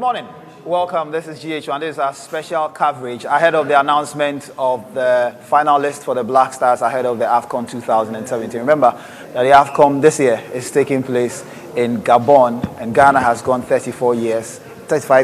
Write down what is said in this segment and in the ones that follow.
morning. Welcome. This is GHOne. This is our special coverage ahead of the announcement of the final list for the Black Stars ahead of the AFCON 2017. Remember that the AFCON this year is taking place in Gabon, and Ghana has gone 35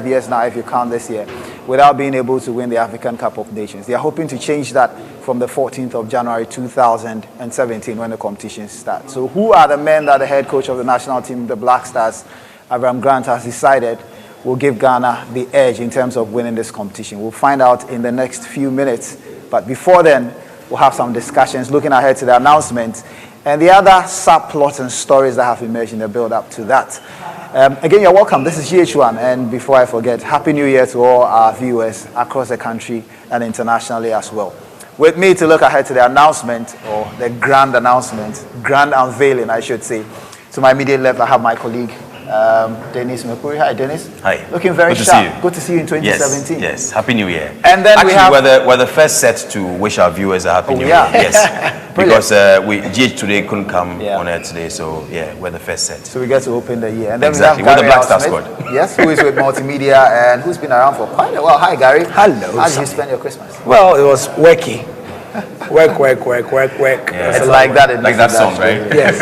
years now if you count this year, without being able to win the African Cup of Nations. They are hoping to change that from the 14th of January 2017 when the competition starts. So who are the men that the head coach of the national team, the Black Stars, AVRAM Grant, has decided will give Ghana the edge in terms of winning this competition? We'll find out in the next few minutes. But before then, we'll have some discussions looking ahead to the announcement and the other subplots and stories that have emerged in the build-up to that. Again, you're welcome. This is GHOne. And before I forget, Happy New Year to all our viewers across the country and internationally as well. With me to look ahead to the announcement, or the grand announcement, grand unveiling, I should say. To my immediate left, I have my colleague, Dennis Mekuri. Hi, Dennis. Hi. Looking very sharp. Good to see you in 2017. Yes. Happy New Year. And then actually, we're the first set to wish our viewers a Happy New Year. Yes. Because GH today couldn't come on air today, so yeah, we're the first set. So we get to open the year. And then exactly. we have Gary, with the Black Star squad. Yes, who is with multimedia and who's been around for quite a while. Hi, Gary. Hello. How did you spend your Christmas? Well, it was worky. Work. Yeah. It's like that. Like that song, right? Yes.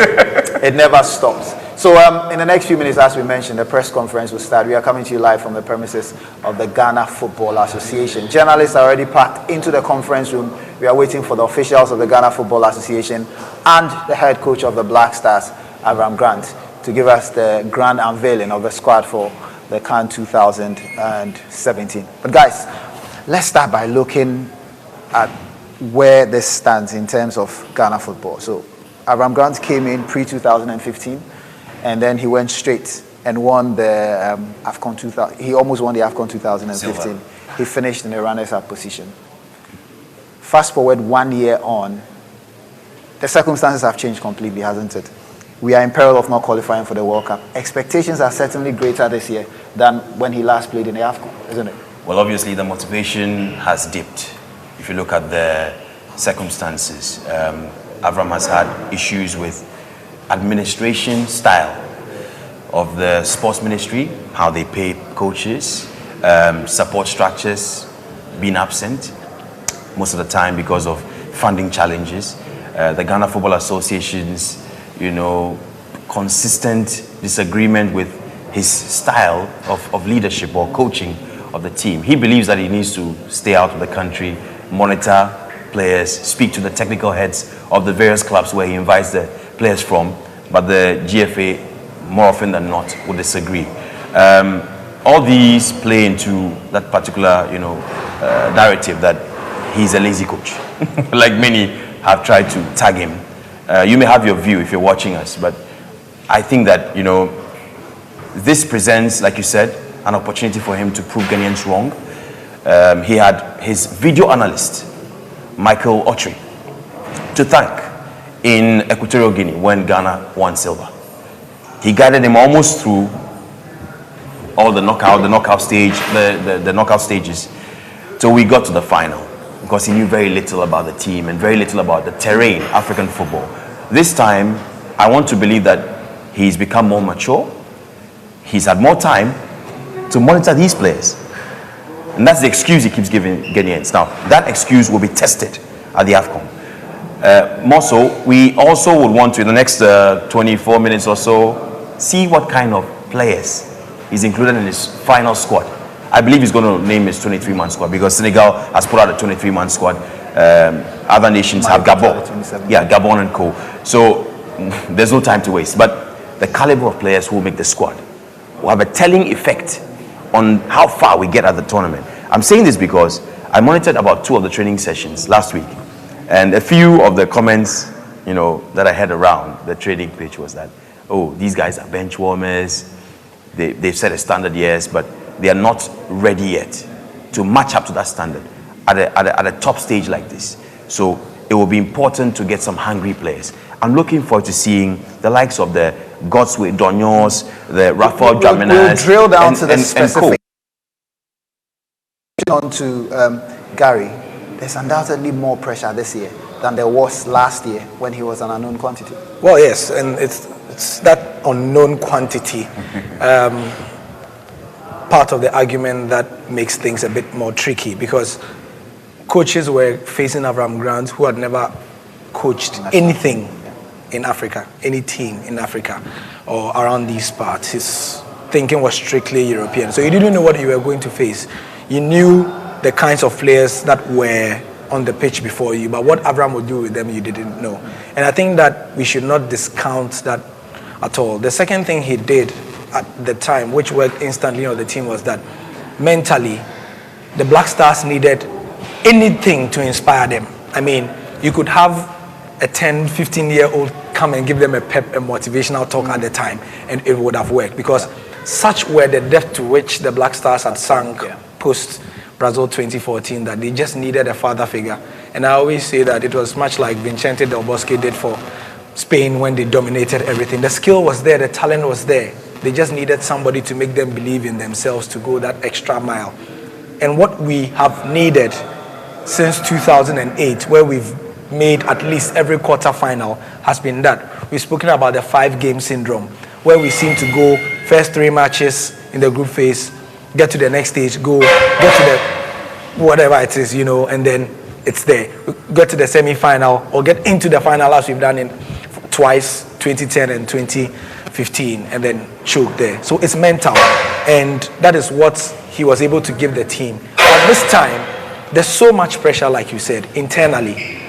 It never stops. So in the next few minutes, as we mentioned, the press conference will start. We are coming to you live from the premises of the Ghana Football Association. Journalists are already packed into the conference room. We are waiting for the officials of the Ghana Football Association and the head coach of the Black Stars, AVRAM Grant, to give us the grand unveiling of the squad for the CAN 2017. But guys, let's start by looking at where this stands in terms of Ghana football. So AVRAM Grant came in pre-2015. And then he went straight and won the AFCON 2000. He almost won the AFCON 2015. Silver. He finished in the runners-up position. Fast forward 1 year on, the circumstances have changed completely, hasn't it? We are in peril of not qualifying for the World Cup. Expectations are certainly greater this year than when he last played in the AFCON, isn't it? Well, obviously the motivation has dipped. If you look at the circumstances, AVRAM has had issues with administration style of the sports ministry, how they pay coaches, support structures being absent most of the time because of funding challenges. The Ghana Football Association's, consistent disagreement with his style of leadership or coaching of the team. He believes that he needs to stay out of the country, monitor players, speak to the technical heads of the various clubs where he invites the players from, but the GFA more often than not would disagree. All these play into that particular narrative that he's a lazy coach. Like many have tried to tag him. You may have your view if you're watching us, but I think that this presents, like you said, an opportunity for him to prove Ghanaians wrong. He had his video analyst Michael Otri to thank in Equatorial Guinea when Ghana won silver. He guided him almost through all the knockout stages till we got to the final, because he knew very little about the team and very little about the terrain, African football. This time, I want to believe that he's become more mature. He's had more time to monitor these players. And that's the excuse he keeps giving Ghanaians. Now, that excuse will be tested at the AFCON. More so, we also would want to, in the next 24 minutes or so, see what kind of players he's included in his final squad. I believe he's going to name his 23-man squad, because Senegal has put out a 23-man squad. Other nations have Gabon. Yeah, Gabon and co. So there's no time to waste. But the caliber of players who will make the squad will have a telling effect on how far we get at the tournament. I'm saying this because I monitored about 2 of the training sessions last week. And a few of the comments, that I had around the training pitch was that, oh, these guys are bench warmers. They've set a standard, yes, but they are not ready yet to match up to that standard at a top stage like this. So it will be important to get some hungry players. I'm looking forward to seeing the likes of the Godsway Donyos, the Rafael Draminas. We'll drill down to the specific. On to Gary. There's undoubtedly more pressure this year than there was last year when he was an unknown quantity. Well, yes, and it's that unknown quantity. part of the argument that makes things a bit more tricky, because coaches were facing AVRAM Grant who had never coached anything in Africa, any team in Africa or around these parts. His thinking was strictly European. So you didn't know what you were going to face. You knew the kinds of players that were on the pitch before you, but what AVRAM would do with them, you didn't know. And I think that we should not discount that at all. The second thing he did at the time, which worked instantly on the team, was that mentally, the Black Stars needed anything to inspire them. I mean, you could have a 10, 15-year-old come and give them a motivational talk at the time, and it would have worked, because such were the depth to which the Black Stars had sunk post Brazil 2014 that they just needed a father figure. And I always say that it was much like Vicente Del Bosque did for Spain when they dominated everything. The skill was there, the talent was there. They just needed somebody to make them believe in themselves, to go that extra mile. And what we have needed since 2008, where we've made at least every quarter-final, has been that. We've spoken about the 5-game syndrome, where we seem to go first 3 matches in the group phase, get to the next stage, get to the whatever it is, and then it's there. We get to the semi-final or get into the final, as we've done in twice, 2010 and 2015, and then choke there. So it's mental, and that is what he was able to give the team. But this time, there's so much pressure, like you said, internally.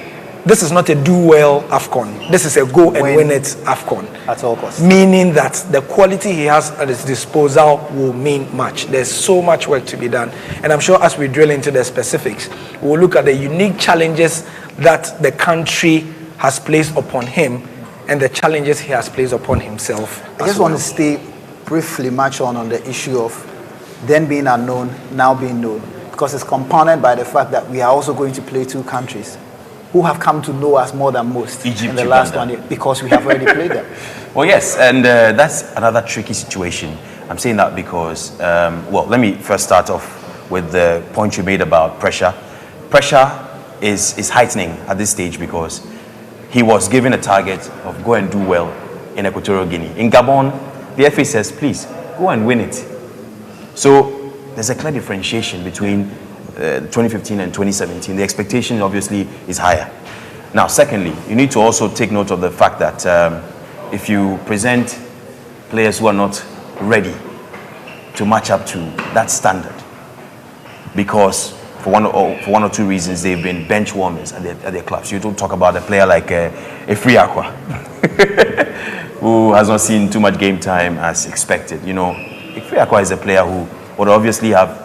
This is not a do-well AFCON. This is a go-and-win-it AFCON. At all costs. Meaning that the quality he has at his disposal will mean much. There's so much work to be done. And I'm sure as we drill into the specifics, we'll look at the unique challenges that the country has placed upon him and the challenges he has placed upon himself. I just want to stay briefly much on the issue of then being unknown, now being known, because it's compounded by the fact that we are also going to play 2 countries who have come to know us more than most Egypt, in the last Uganda. 1 year, because we have already played them. Well, yes, and that's another tricky situation. I'm saying that because, well, let me first start off with the point you made about pressure. Pressure is heightening at this stage because he was given a target of go and do well in Equatorial Guinea. In Gabon, the FA says, please, go and win it. So there's a clear differentiation between 2015 and 2017. The expectation obviously is higher. Now, secondly, you need to also take note of the fact that if you present players who are not ready to match up to that standard, because for one or two reasons they've been bench warmers at their clubs. You don't talk about a player like AFCON, who has not seen too much game time as expected. AFCON is a player who would obviously have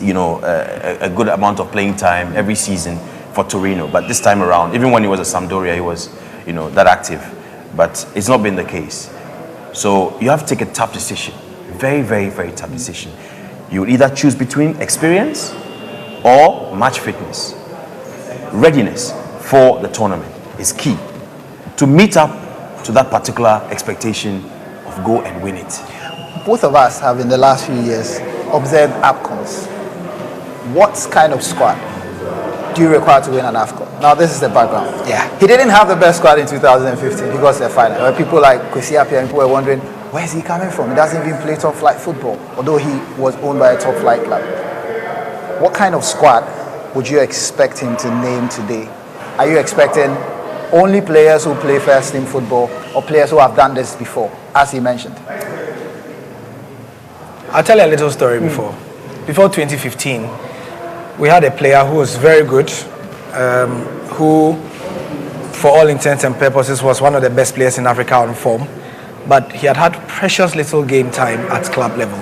a good amount of playing time every season for Torino, but this time around, even when he was at Sampdoria, he was that active, but it's not been the case. So you have to take a tough decision, very, very, very tough decision. You will either choose between experience or match fitness. Readiness for the tournament is key to meet up to that particular expectation of go and win it. Both of us have in the last few years observed AFCONs. What kind of squad do you require to win an AFCON? Now, this is the background. Yeah. He didn't have the best squad in 2015. He got to the final. Where people like Kwesi Appiah and people were wondering, where is he coming from? He doesn't even play top flight football, although he was owned by a top flight club. What kind of squad would you expect him to name today? Are you expecting only players who play first team football or players who have done this before, as he mentioned? I'll tell you a little story before. Before 2015, we had a player who was very good, who, for all intents and purposes, was one of the best players in Africa on form, but he had precious little game time at club level.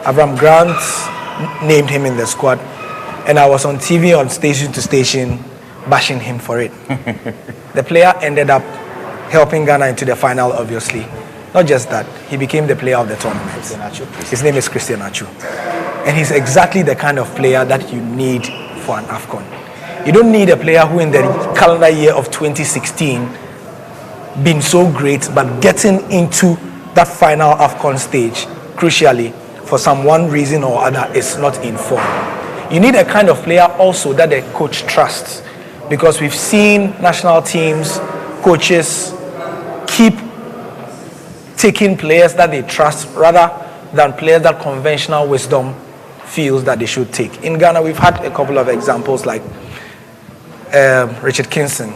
AVRAM Grant named him in the squad, and I was on TV on station to station bashing him for it. The player ended up helping Ghana into the final, obviously. Not just that, he became the player of the tournament. His name is Christian Achu. And he's exactly the kind of player that you need for an AFCON. You don't need a player who in the calendar year of 2016 been so great, but getting into that final AFCON stage, crucially, for some one reason or other, is not in form. You need a kind of player also that the coach trusts, because we've seen national teams, coaches keep taking players that they trust rather than players that conventional wisdom feels that they should take. In Ghana, we've had a couple of examples like Richard Kingston.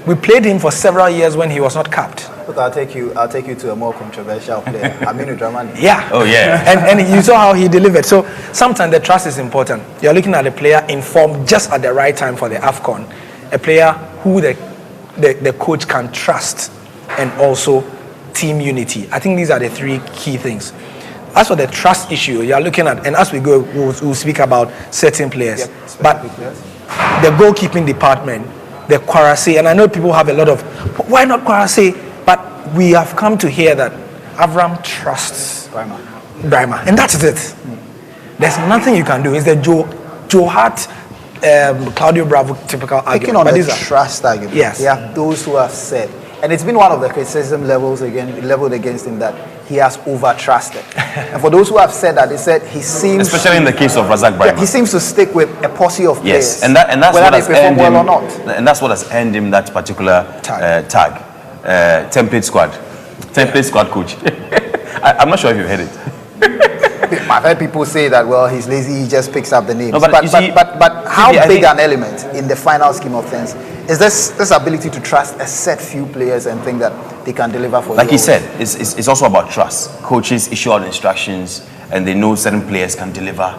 We played him for several years when he was not capped. But I'll take you to a more controversial player. Aminu Dramani. Yeah. Oh, yeah. And you saw how he delivered. So sometimes the trust is important. You're looking at a player in form just at the right time for the AFCON. A player who the coach can trust, and also team unity. I think these are the three key things. As for the trust issue, you're looking at, and as we go, we'll speak about certain players. Yep, but the goalkeeping department, the Kwarase, and I know people have a lot of, why not Kwarase? But we have come to hear that AVRAM trusts Brahma, and that's it. There's nothing you can do. It's the Joe Hart, Claudio Bravo typical argument. Picking on the trust argument. Yes. There are those who have said, and it's been one of the criticism leveled against him, that he has over-trusted. And for those who have said that, they said he seems... Especially in the case of Razak Brahma. He seems to stick with a posse of players. Yes, and that's whether what has they perform earned well him, or not. and that's what has earned him that particular tag. Template squad coach. I'm not sure if you've heard it. I've heard people say that, well, he's lazy, he just picks up the names. No, but how big an element in the final scheme of things is this ability to trust a set few players and think that they can deliver for you? Like he said, it's also about trust. Coaches issue out instructions and they know certain players can deliver.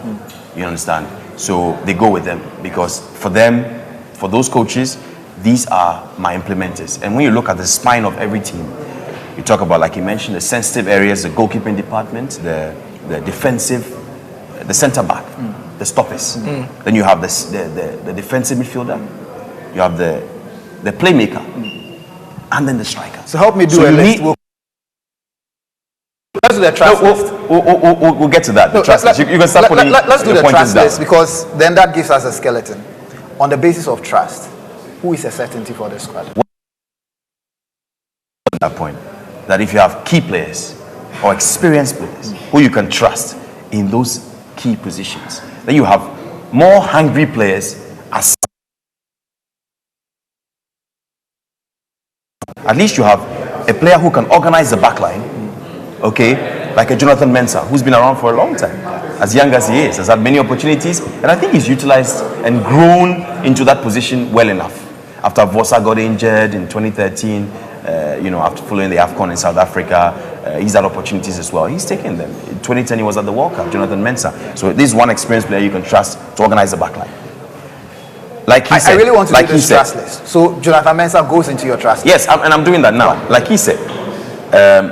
You understand? So they go with them because for them, for those coaches, these are my implementers. And when you look at the spine of every team, you talk about, like you mentioned, the sensitive areas, the goalkeeping department, the defensive, the center back, the stoppers. Then you have the defensive midfielder, you have the playmaker, and then the striker. So help me do a list. Let's do the trust list. We'll get to that. The trust list. You can start putting let's do the trust down. list, because then that gives us a skeleton. On the basis of trust, who is a certainty for the squad? At that point, that if you have key players or experienced players who you can trust in those key positions, then you have more hungry players. At least you have a player who can organize the backline, okay, like a Jonathan Mensah, who's been around for a long time, as young as he is, has had many opportunities, and I think he's utilized and grown into that position well enough. After Vosa got injured in 2013, after following the AFCON in South Africa, he's had opportunities as well. He's taken them. In 2010, he was at the World Cup, Jonathan Mensah. So this is one experienced player you can trust to organize the backline. Like he said, I really want to do this trust list. So Jonathan Mensah goes into your trust list. Yes, and I'm doing that now. Like he said,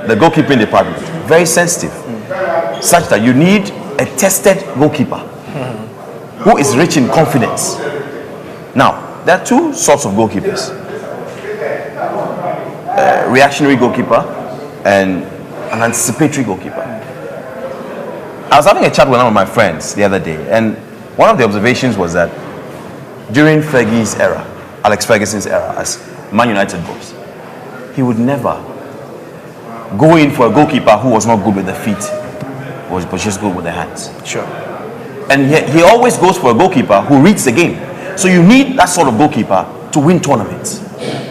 the goalkeeping department, very sensitive, such that you need a tested goalkeeper who is rich in confidence. Now, there are two sorts of goalkeepers. Reactionary goalkeeper and an anticipatory goalkeeper. I was having a chat with one of my friends the other day, and one of the observations was that during Fergie's era, Alex Ferguson's era as Man United boss, he would never go in for a goalkeeper who was not good with the feet, was just good with the hands. Sure. And he always goes for a goalkeeper who reads the game. So you need that sort of goalkeeper to win tournaments.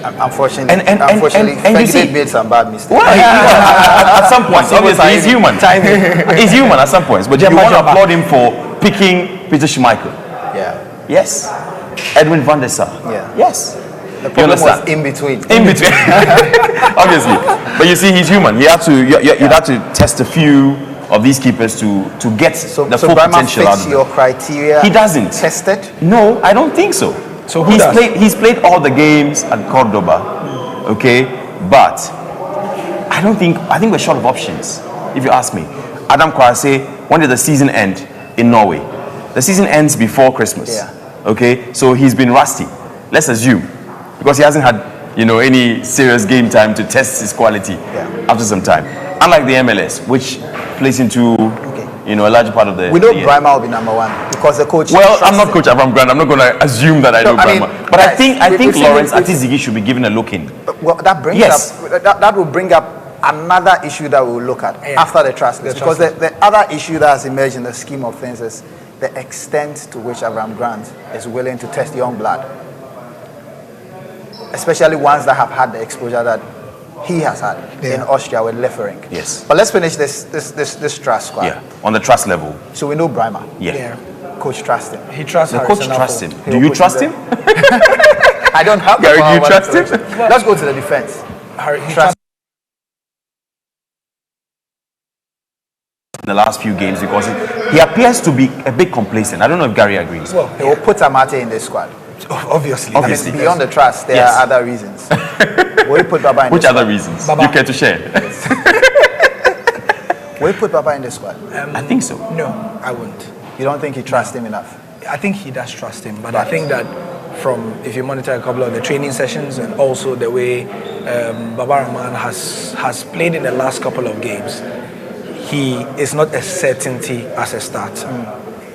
Unfortunately, and you see, made some bad mistakes. Well, at some points, obviously, he's human. He's human at some points. But you want to applaud him for picking Peter Schmeichel. Yeah. Yes. Edwin van der Sar. Yeah. Yes. The problem was in between. In between. Obviously. But you see, he's human. You have to test a few of these keepers to get the full potential out of them. Your criteria. He doesn't. Tested? No, I don't think so. So he's played all the games at Cordoba, okay, but I think we're short of options. If you ask me, Adam Kwarase, when did the season end in Norway? The season ends before Christmas. Yeah. Okay, so he's been rusty. Let's assume, because he hasn't had any serious game time to test his quality after some time. Unlike the MLS, which plays into a large part of the. We know Brahma will be number one because the coach. Well, I'm not Coach Avram Grant. I'm not going to assume that I know Brahma. But I think Lawrence Atizigi should be given a look in. Well, that brings up that will bring up another issue that we'll look at after the trust list, because the other issue that has emerged in the scheme of things is the extent to which Avram Grant is willing to test young blood, especially ones that have had the exposure that he has had in Austria with Liefering. Yes. But let's finish this trust squad. Yeah, on the trust level. So we know Brahma. Yeah. Coach trusts him. He trusts The Harrison coach Affle. trusts him. Do you trust him? I don't have Gary, the do you power trust him? to- Let's go to the defense. He Trust. The last few games because he appears to be a bit complacent. I don't know if Gary agrees. Well, He will put Amate in this squad. obviously. Obviously. I mean, beyond the trust, there Yes. are other reasons. Will you put Baba in Which this other reasons? Baba. You care to share? Will you put Baba in this squad? I think so. No, I wouldn't. You don't think he trusts him enough? I think he does trust him, but I think that from if you monitor a couple of the training sessions and also the way Baba Rahman has played in the last couple of games, he is not a certainty as a starter.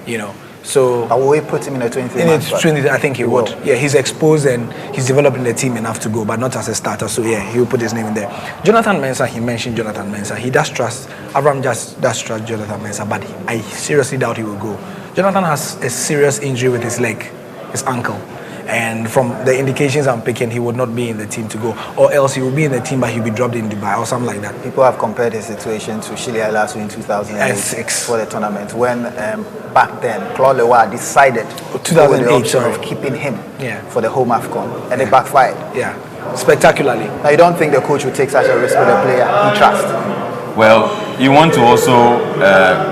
You know, so But will we put him in a 23 in man the squad? Trinity, I think he would. Yeah, he's exposed and he's developing the team enough to go, but not as a starter. So yeah, he'll put his name in there. Jonathan Mensah, he mentioned Jonathan Mensah. He does trust. Avram just does trust Jonathan Mensah, but I seriously doubt he will go. Jonathan has a serious injury with his leg, his ankle. And from the indications I'm picking, he would not be in the team to go. Or else he will be in the team, but he'll be dropped in Dubai or something like that. People have compared his situation to Shili Alasu in 2008 Six. for the tournament when back then Claude Leroy decided to go with the 2008, option sorry. of keeping him Yeah. for the home AFCON, and it backfired. Yeah, spectacularly. Now you don't think the coach would take such a risk with a player he trusts? Well, you want to also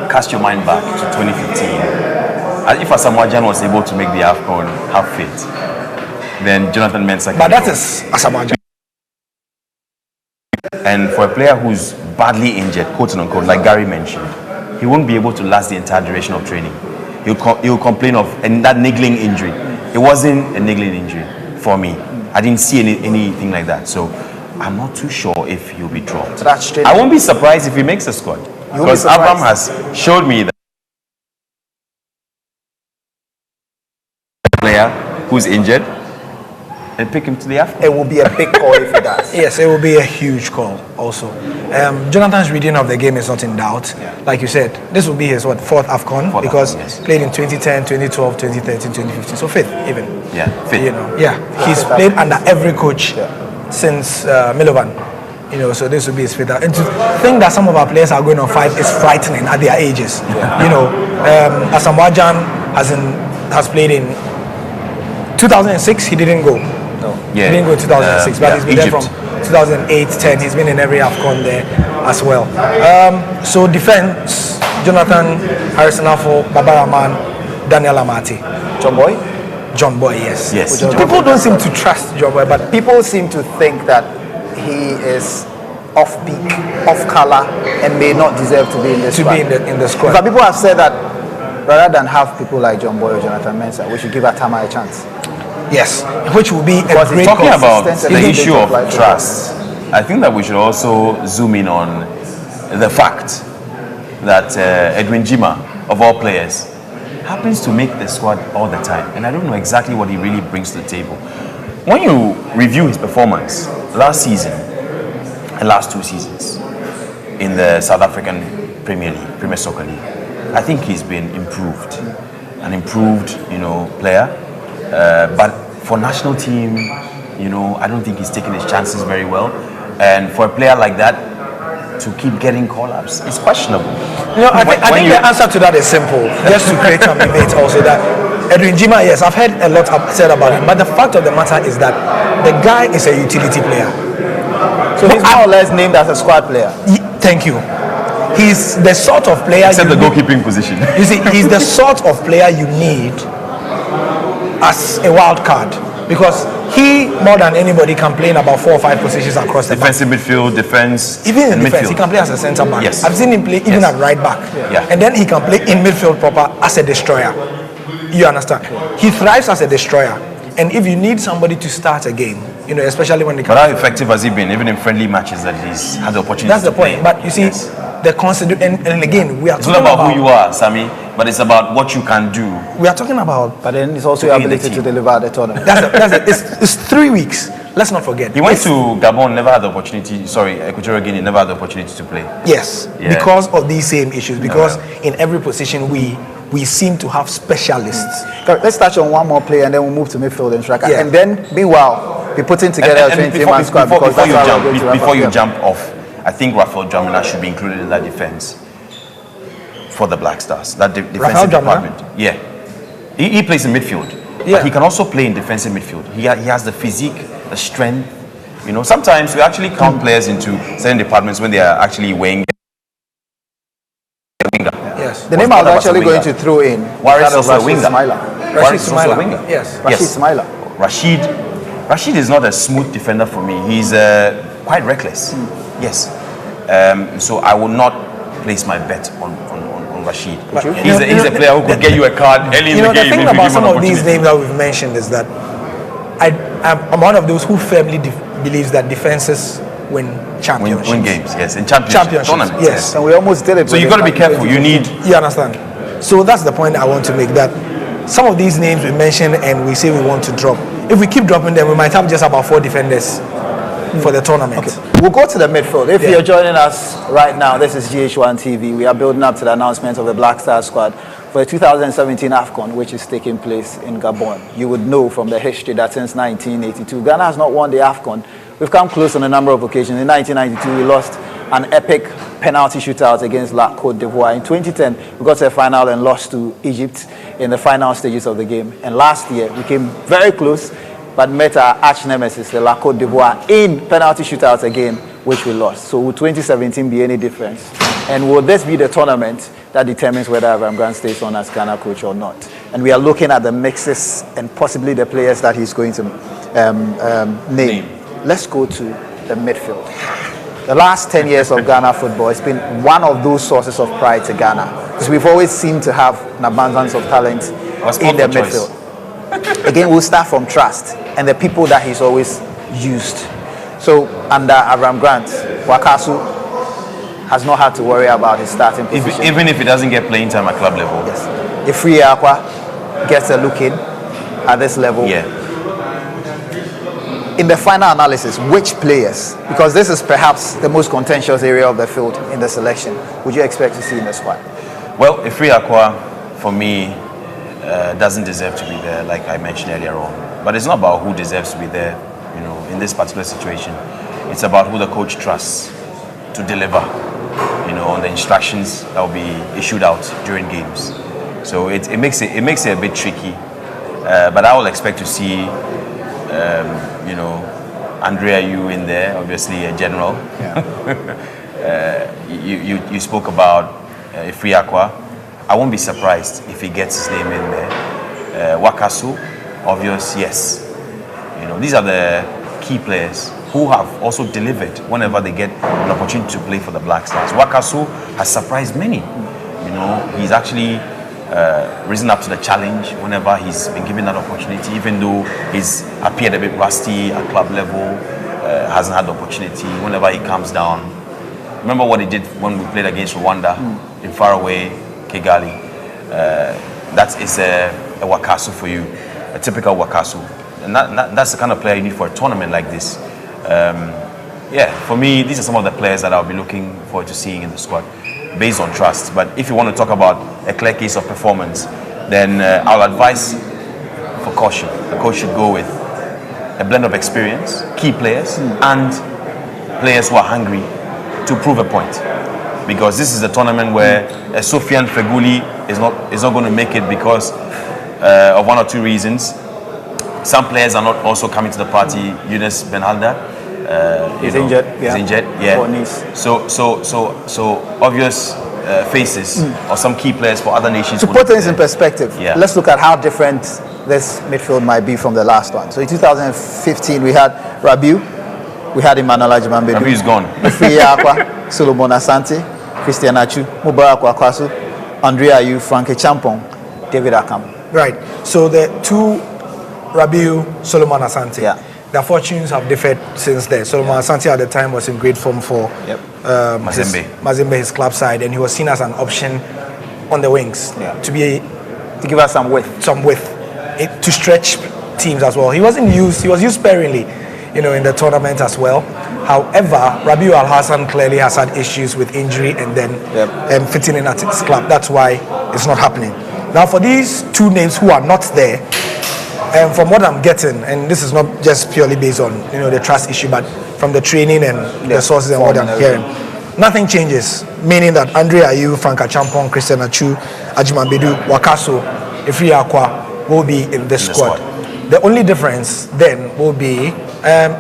cast your mind back to 2015. If Asamoah Gyan was able to make the AFCON half fit, then Jonathan Mensah can But that go. is Asamoah Gyan. And for a player who's badly injured, quote unquote, like Gary mentioned, he won't be able to last the entire duration of training. He'll complain of that niggling injury. It wasn't a niggling injury for me. I didn't see anything like that. So I'm not too sure if he'll be dropped. That's straight. I won't be surprised if he makes the squad. won't be Because surprised. Avram has showed me that a player who's injured and pick him to the AFCON. It will be a big call if he does. Yes, it will be a huge call also. Jonathan's reading of the game is not in doubt. Like you said, this will be his fourth AFCON Fourth because AFCON, yes. played in 2010, 2012, 2013, 2015. So fifth even. Yeah, fit. You know, yeah. He's played under every coach since Milovan. You know, so this will be his fifth. And to think that some of our players are going on fight is frightening at their ages. You know, Asamoah Gyan has played in 2006. He didn't go. Yeah. He didn't go in 2006, but he's been there Egypt. from 2008, 10. He's been in every AFCON there as well. So defense, Jonathan, Harrison Affle, Baba Rahman, Daniel Amati. John Boy? John Boy, yes. Yes. People don't seem to trust John Boy, but People seem to think that he is off peak, off color, and may not deserve to be in this to squad. be in the squad. But people have said that rather than have people like John Boy or Jonathan Mensah, we should give Atama a chance. Yes, which will be a Because great Talking about consistent the and issue of like trust, I think that we should also zoom in on the fact that Edwin Jima, of all players, happens to make the squad all the time. And I don't know exactly what he really brings to the table. When you review his performance last season and last two seasons in the South African Premier League, Premier Soccer League, I think he's been improved. An improved, player. But for national team, I don't think he's taking his chances very well. And for a player like that to keep getting call-ups, it's questionable. I think the answer to that is simple. Just to create some debate also that Edwin Jima, yes, I've heard a lot said about him, but the fact of the matter is that the guy is a utility player. So he's more or less named as a squad player. Thank you. He's the sort of player Except the goalkeeping position. You see, he's the sort of player you need as a wild card because he, more than anybody, can play in about 4 or 5 positions across the Defensive midfield, defense, even in and defense, midfield. he can play as a centre back. Yes. I've seen him play even at right back. Yeah. And then he can play in midfield proper as a destroyer. You understand? He thrives as a destroyer. And if you need somebody to start a game, especially when they But how effective has he been, even in friendly matches that he's had the opportunity that's to the point. play? But you see, and again, we are It's not talking about who you are, Sammy, but it's about what you can do. We are talking about. But then it's also To your be in the ability to team. deliver at the tournament. That's it. It's 3 weeks. Let's not forget. He went to Gabon, never had the opportunity. Sorry, Equatorial Guinea, never had the opportunity to play. Yes, Yeah. because of these same issues. Because in every position we seem to have specialists. Let's touch on one more player and then we'll move to midfield and striker. Yeah. And then, meanwhile, be putting together a 20-man squad because that's how we're going to before you jump off, I think Raphael Dramina should be included in that defense for the Black Stars. That defensive department. Yeah. He plays in midfield. Yeah. But he can also play in defensive midfield. He has the physique, the strength. You know, sometimes we actually count players into certain departments when they are actually weighing. Yes. The name I was actually going to throw in. Waris also a winger. Rashid Smaila. Yes. Rashid Smaila. Rashid is not a smooth defender for me. He's quite reckless. Yes. So I will not place my bet on Rashid. He's a player who could get you a card early in the game. The thing about some of these names that we've mentioned is that I'm one of those who firmly believes that defenses win championships. Win games, yes. In championships. Tournaments. Yes. And we almost did it. So you've got to be careful. You understand? So that's the point I want to make, that some of these names we mention and we say we want to drop. If we keep dropping them, we might have just about 4 defenders for the tournament. Okay. We'll go to the midfield. If you're joining us right now, this is GHOne TV. We are building up to the announcement of the Black Stars squad for the 2017 AFCON, which is taking place in Gabon. You would know from the history that since 1982, Ghana has not won the AFCON. We've come close on a number of occasions. In 1992, we lost an epic penalty shootout against La Côte d'Ivoire. In 2010, we got to a final and lost to Egypt in the final stages of the game. And last year, we came very close, but met our arch nemesis, the La Côte d'Ivoire, in penalty shootouts again, which we lost. So will 2017 be any difference? And will this be the tournament that determines whether AVRAM Grant stays on as Ghana coach or not? And we are looking at the mixes and possibly the players that he's going to name. Let's go to the midfield. The last 10 years of Ghana football has been one of those sources of pride to Ghana, because we've always seemed to have an abundance of talent in the midfield. Again, we'll start from trust and the people that he's always used. So under AVRAM Grant, Wakasu has not had to worry about his starting position. Even if he doesn't get playing time at club level. Yes. If Free Aqua gets a look in at this level. Yeah. In the final analysis, which players, because this is perhaps the most contentious area of the field in the selection, would you expect to see in the squad? Well, Ifri Aqua, for me, doesn't deserve to be there, like I mentioned earlier on. But it's not about who deserves to be there, you know, in this particular situation. It's about who the coach trusts to deliver, you know, on the instructions that will be issued out during games. So it makes it a bit tricky. But I will expect to see, you know, Andrea Yu in there, obviously a general. Yeah. You spoke about Ifri Aqua. I won't be surprised if he gets his name in there. Wakasu, obvious, yes. You know, these are the key players who have also delivered whenever they get an opportunity to play for the Black Stars. Wakasu has surprised many. You know, he's actually risen up to the challenge whenever he's been given that opportunity, even though he's appeared a bit rusty at club level, hasn't had the opportunity. Whenever he comes down, remember what he did when we played against Rwanda in faraway Kigali. That is a Wakasu for you, a typical Wakasu. And that's the kind of player you need for a tournament like this. Yeah, for me, these are some of the players that I'll be looking forward to seeing in the squad, based on trust. But if you want to talk about a clear case of performance, then I'll advise for caution. The coach should go with a blend of experience, key players, and players who are hungry to prove a point. Because this is a tournament where Sofiane Feghouli is not going to make it because of one or two reasons. Some players are not also coming to the party. Yunus Benhalda, he's injured. He's injured. Yeah. So obvious faces or some key players for other nations. To put things in perspective, let's look at how different this midfield might be from the last one. So in 2015, we had Rabiu, we had Emmanuel Ajimambedu. Rabiu's gone. Ifri Aqua, Solomon Asante, Christian Achu, Mubarak Wakwasu, Andrea Ayew, Frankie Champong, David Akam. Right. So the two, Rabiu, Solomon Asante, their fortunes have differed since then. Solomon Asante at the time was in great form for Mazembe, his club side, and he was seen as an option on the wings to give us some width. To stretch teams as well. He was used sparingly, you know, in the tournament as well. However, Rabiu Al Hassan clearly has had issues with injury and then fitting in at his club. That's why it's not happening. Now, for these two names who are not there, from what I'm getting, and this is not just purely based on the trust issue, but from the training and the sources and what I'm hearing, nothing changes. Meaning that Andre Ayew, Frank Achampong, Christian Achu, Ajimabedu, Wakaso, Efri Akwa will be in this squad. The only difference then will be,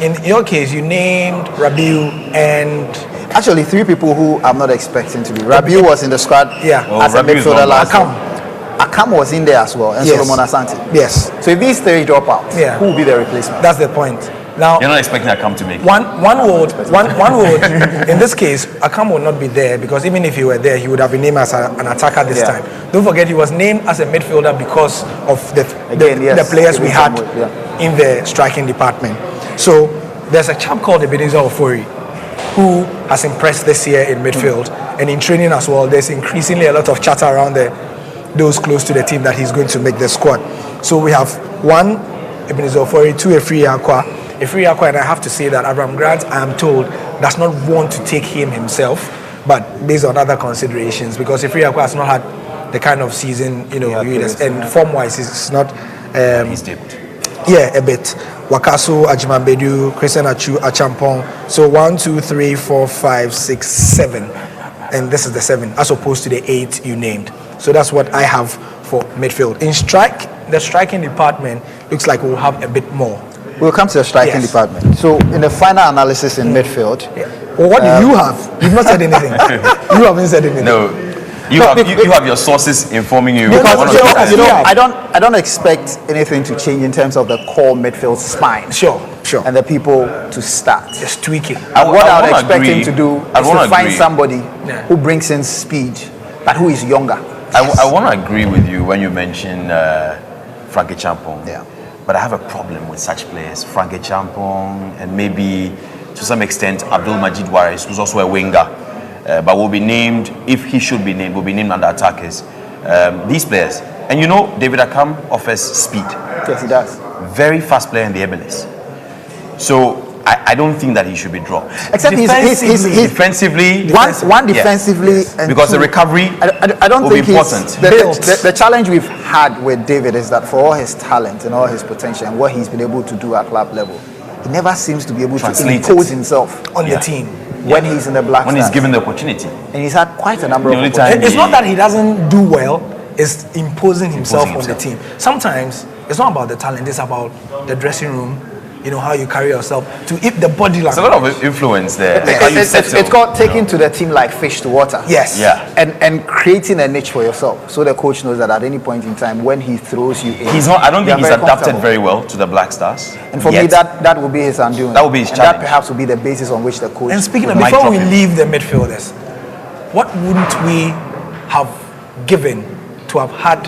in your case, you named Rabiu and... Actually, 3 people who I'm not expecting to be. Rabiu was in the squad as a midfielder last year. Akam was in there as well, and Solomon Asante. Yes. So if these 3 drop out, who will be the replacement? That's the point. Now, you're not expecting Akam to make it. One would. In this case, Akam would not be there because even if he were there, he would have been named as an attacker this time. Don't forget, he was named as a midfielder because of the players we had in the striking department. So there's a chap called Ebenezer Ofori who has impressed this year in midfield and in training as well. There's increasingly a lot of chatter around those close to the team that he's going to make the squad. So we have 1 Ebenezer Ofori, 2 Efri Akwa, and I have to say that Avram Grant, I am told, does not want to take him himself, but based on other considerations, because Efri Akwa has not had the kind of season, and form-wise, it's not. He's dipped. Yeah, a bit. Wakaso, Ajimabedu, Christian Achu, Achampong. So 1, 2, 3, 4, 5, 6, 7, and this is the 7, as opposed to the 8 you named. So that's what I have for midfield. In the striking department looks like we'll have a bit more. We'll come to the striking department. So in the final analysis in midfield, well, what do you have? You've not said anything. You haven't said anything. No, you have your sources informing you. Because I don't expect anything to change in terms of the core midfield spine. Sure. And the people to start. Just tweaking. And what I would expect him to do is to find somebody who brings in speed, but who is younger. I want to agree with you when you mention Frankie Champong. Yeah. But I have a problem with such players, Frankie Champong, and maybe to some extent Abdul Majid Waris, who's also a winger, but will be named, if he should be named, will be named under attackers. These players, and David Akam offers speed. Yes, he does. Very fast player in the MLS. So I don't think that he should be dropped. Except he's defensively. One defensively, and because the recovery I don't think will be important. The challenge we've had with David is that for all his talent and all his potential and what he's been able to do at club level, he never seems to be able to impose himself on the team when he's in the Black Stars. When he's given the opportunity. And he's had quite a number of opportunities. It's not that he doesn't do well, it's imposing himself on the team. Sometimes it's not about the talent, it's about the dressing room, how you carry yourself, to eat the body language. There's a lot of influence there. It's called taking to the team like fish to water. Yes. Yeah. And creating a niche for yourself. So the coach knows that at any point in time when he throws you in, I don't think he's adapted very well to the Black Stars. And for me, that will be his undoing. That will be his challenge. That perhaps will be the basis on which the coach. And speaking of, before we leave the midfielders, what wouldn't we have given to have had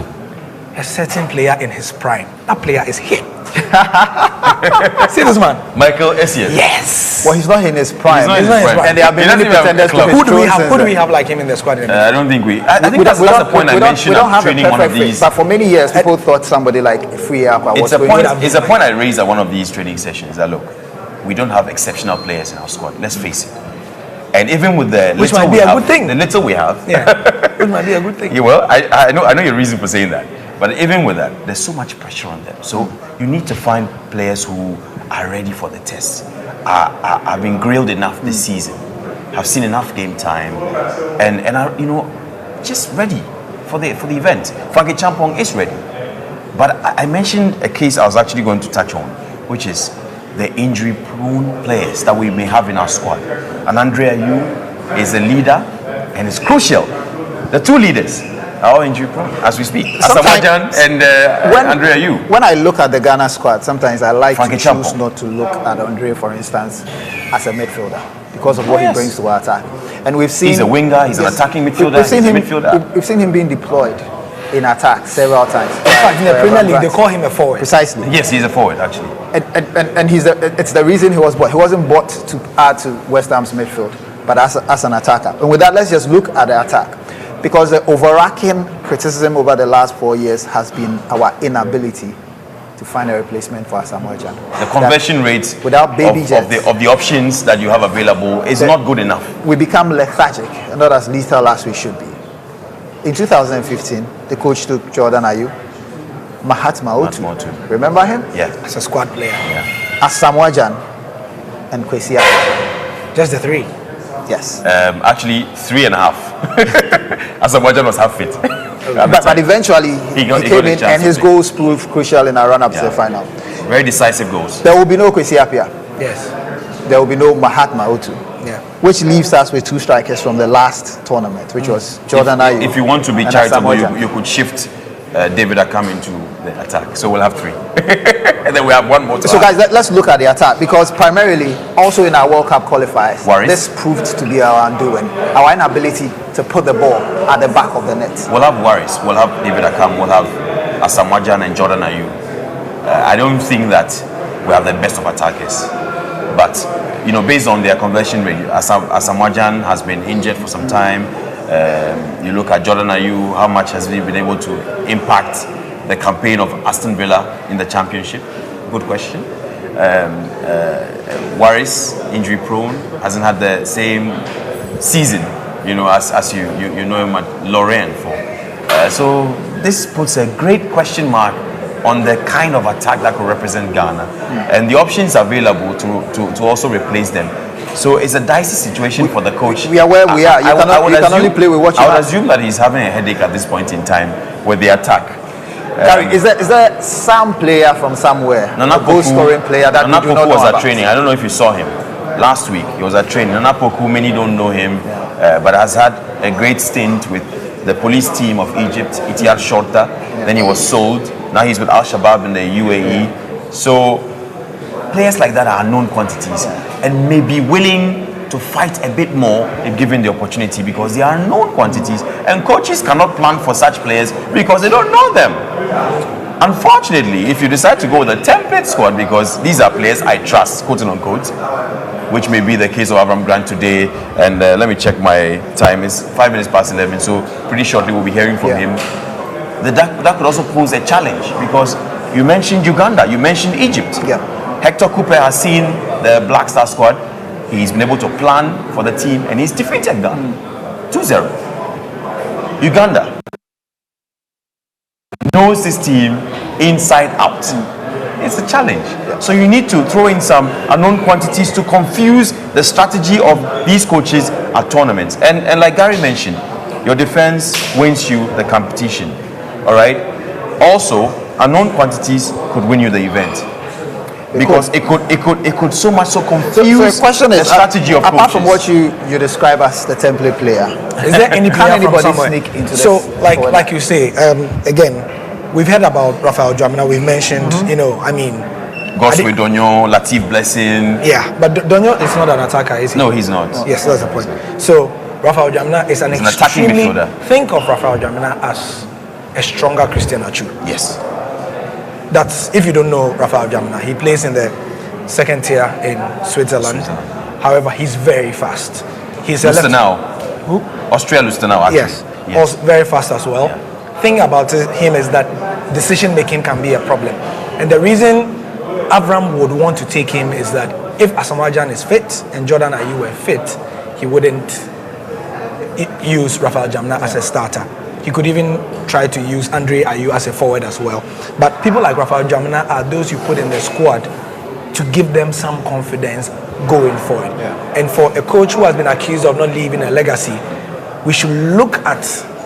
a certain player in his prime? That player is him. See this man, Michael Essien. Yes. Well, he's not in his prime. He's not in his prime. And there have been many pretenders. Who do we have like him in the squad? I don't think we. I think that's the point I mentioned. We don't have training a one of perfect these. But for many years, people thought somebody like Free Aqua was It's a point I raised at one of these training sessions. That look, we don't have exceptional players in our squad. Let's face it. And even with the which might be a good thing. The little we have, which might be a good thing. Yeah, well, I know your reason for saying that. But even with that, there's so much pressure on them. So you need to find players who are ready for the test, have been grilled enough this season, have seen enough game time, and are just ready for the event. Frankie Champong is ready. But I mentioned a case I was actually going to touch on, which is the injury-prone players that we may have in our squad. And Andre Ayew is a leader and is crucial. The 2 leaders are all injury-prone as we speak. Asamoah and Andre Ayew. When I look at the Ghana squad, sometimes I like Frankie to choose Champong. not to look at Andre, for instance, as a midfielder because of what he brings to our attack. And we've seen he's a winger. He's an attacking midfielder. We've seen him being deployed in attack several times. In fact, in the Premier League, they call him a forward. Precisely. Yes, he's a forward, actually. And it's the reason he was bought. He wasn't bought to add to West Ham's midfield, but as an attacker. And with that, let's just look at the attack. Because the overarching criticism over the last 4 years has been our inability to find a replacement for Asamoah Gyan. The conversion rate without baby jets of the options that you have available is not good enough. We become lethargic, not as lethal as we should be. In 2015, the coach took Jordan Ayew. Mahatma Otu. Mahatma Otu. Remember him? Yeah. As a squad player. Yeah. Asamoah Gyan and Kwesi Appiah. Just the three. Yes. Actually, 3.5. Asamoah Gyan was half fit. But eventually he came in and his goals proved crucial in our run-up to the final. Very decisive goals. There will be no Kwesi Appiah. Yes. There will be no Mahatma Otu. Yeah. Which leaves us with 2 strikers from the last tournament, which was Jordan Ayew. If you want to be and charitable, Asamoah Gyan. you could shift David Akam into the attack. So we'll have 3. And then we have one more to So add. guys, let's look at the attack, because primarily, also in our World Cup qualifiers, Waris. this proved to be our undoing. Our inability to put the ball at the back of the net. We'll have Waris, we'll have David Akam, we'll have Asamoah Gyan and Jordan Ayew. I don't think that we have the best of attackers. But, you know, based on their conversion rate, Asamoah Gyan has been injured for some time. You look at Jordan Ayew, how much has he been able to impact the campaign of Aston Villa in the Championship? Good question. Waris, injury prone, hasn't had the same season, you know, as you know him at Lorraine for. So this puts a great question mark on the kind of attack that could represent Ghana, and the options available to also replace them. So it's a dicey situation for the coach. We are where we are. You can only play with what you have. I would assume that he's having a headache at this point in time with the attack. Gary, is there some player from somewhere, a goal-scoring player that Nana you do not know was about? at training. I don't know if you saw him last week. He was at training. Nana Poku, many don't know him, but has had a great stint with the police team of Egypt, Etihad Shorta. Then he was sold. Now he's with Al Shabaab in the UAE. So players like that are known quantities and may be willing to fight a bit more if given the opportunity, because they are known quantities, and coaches cannot plan for such players because they don't know them. Unfortunately, if you decide to go with a template squad, because these are players I trust, quote unquote, which may be the case of AVRAM Grant today, and let me check my time, it's 5 minutes past 11, so pretty shortly we'll be hearing from him. That could also pose a challenge, because you mentioned Uganda, you mentioned Egypt. Hector Cooper has seen the Black Star squad. He's been able to plan for the team, and he's defeated Ghana 2-0. Uganda knows this team inside out. It's a challenge. So you need to throw in some unknown quantities to confuse the strategy of these coaches at tournaments. And like Gary mentioned, your defense wins you the competition. All right. Also, unknown quantities could win you the event. Because it could so much so confuse so the question is, the strategy of apart coaches. from what you describe as the template player, is there any player can anybody from somewhere? sneak into this? So like you say, again, we've heard about Raphael Dramina. We've mentioned, you know, I mean, Goswe Donyo, Latif Blessing. Yeah, but Donyo is not an attacker, is he? No, he's not. Yes, that's the point. So Raphael Dramina is an attacking extremely. midfielder. Think of Raphael Dramina as a stronger Christian Achu. Yes. That's, if you don't know Raphael Dramina, he plays in the second tier in Switzerland. However, he's very fast. He's a Lustenau. Who? Austria Lustenau, actually. Yes. Also very fast as well. Thing about him is that decision making can be a problem. And the reason AVRAM would want to take him is that if Asamoah Gyan is fit and Jordan Ayew were fit, he wouldn't use Raphael Dramina as a starter. He could even try to use Andre Ayew as a forward as well. But people like Raphael Dramina are those you put in the squad to give them some confidence going forward. And for a coach who has been accused of not leaving a legacy, we should look at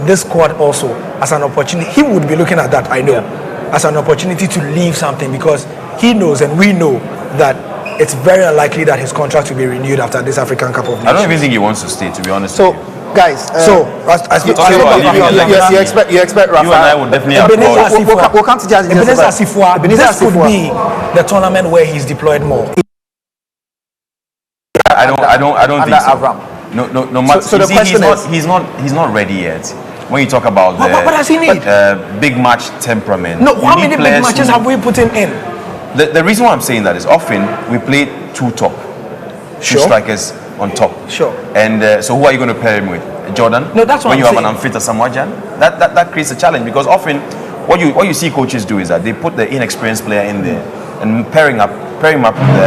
this squad also as an opportunity. He would be looking at that, I know, as an opportunity to leave something, because he knows and we know that it's very unlikely that his contract will be renewed after this African Cup of Nations. I don't even think he wants to stay, to be honest. So, guys, you expect Rafa. You and I would definitely we'll come to Jazz. Ebenezer Asifua, this could be the tournament where he's deployed more. I don't think so. AVRAM. No matter. So the question is, he's not ready yet. When you talk about what does he need? Big match temperament. No, how many big matches have we put him in? The reason why I'm saying that is often we play two strikers on top. Sure. And so who are you going to pair him with? Jordan? No, that's what when I'm you saying. have an unfit Asamoah Gyan, that creates a challenge, because often what you see coaches do is that they put the inexperienced player in there and pair him up with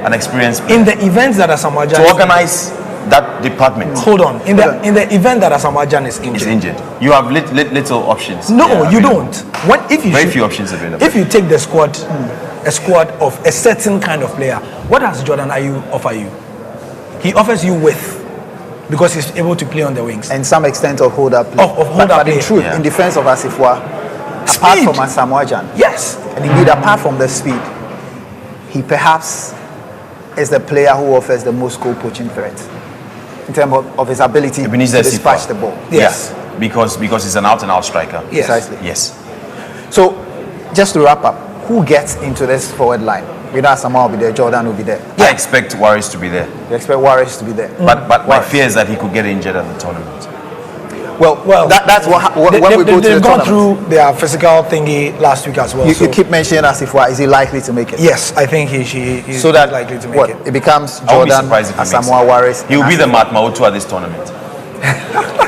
an experienced player. In the events that Asamoah Gyan to organize that department. Hold on. In the event that Asamoah Gyan is injured. Is injured. You have little options. No, you don't. Very few options available. If you take the squad, a squad of a certain kind of player, what does Jordan Ayew offer you? He offers you width because he's able to play on the wings. And some extent of hold up play. Of hold up but in truth, in defense of Asifua, apart from Asamoah Gyan, yes, and indeed apart from the speed, he perhaps is the player who offers the most goal poaching threat in terms of his ability to dispatch the ball. Yes. Yeah, because he's an out-and-out striker. Yes. Precisely. Yes. So, just to wrap up, who gets into this forward line? We know Asamoah will be there, Jordan will be there. I expect Warriors to be there. You expect Warriors to be there. But my fear is that he could get injured at the tournament. Well, that's when we go to the tournament. They've gone through their physical thingy last week as well. You keep mentioning Asifua. Is he likely to make it? Yes, I think he's so that likely to make it. It becomes Jordan, Asamoah, Warriors. He will be the Matt Mautu at this tournament.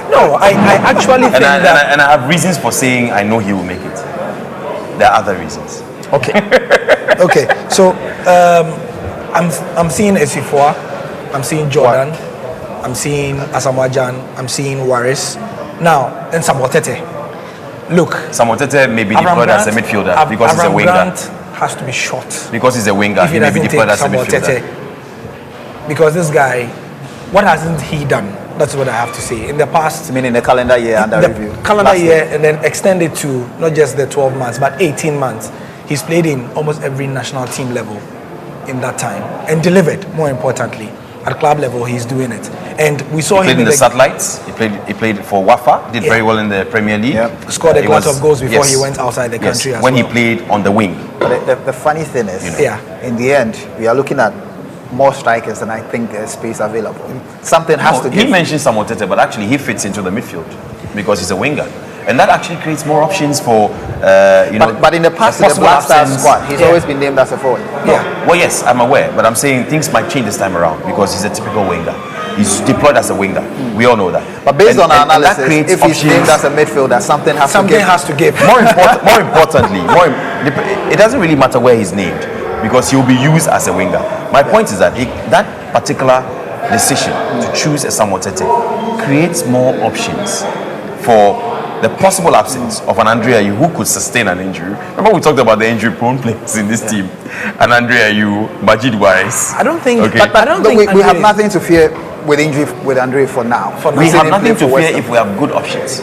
No, I actually think that... And I have reasons for saying I know he will make it. There are other reasons. Okay. Okay. So I'm seeing Asifua, I'm seeing Jordan, I'm seeing Asamoah Gyan, I'm seeing Waris. Now, and Samuel Tete. Look, Samuel Tete may be deployed as a midfielder because he's a winger. Grant has to be short. Because he's a winger, if he may be deployed as a midfielder. Tete, because this guy, what hasn't he done? That's what I have to say. In the past, I mean, in the calendar year under review. Calendar year, and then extended to not just the 12 months, but 18 months. He's played in almost every national team level in that time and delivered. More importantly, at club level, he's doing it. And we saw him in the satellites. He played for Wafa. Did very well in the Premier League. Yep. Scored a lot of goals before he went outside the country. As when he played on the wing. But the funny thing is, in the end, we are looking at more strikers than I think there's space available. Something has to give. He mentioned Samuel Tete, but actually he fits into the midfield because he's a winger. And that actually creates more options for, But in the past, in the Black Stars squad, he's always been named as a forward. Well, yes, I'm aware, but I'm saying things might change this time around because he's a typical winger. He's deployed as a winger. We all know that. But based on our analysis, if he's named as a midfielder, something has to give. More importantly, it doesn't really matter where he's named because he'll be used as a winger. My point is that that particular decision to choose a Samuel Tete creates more options for the possible absence of an Andre Ayew who could sustain an injury. Remember we talked about the injury-prone players in this team, and Andre Ayew, Majid Wise. I don't think. Okay. But I don't think we have nothing to fear with injury with Andre for now. We have nothing to fear if we have good options,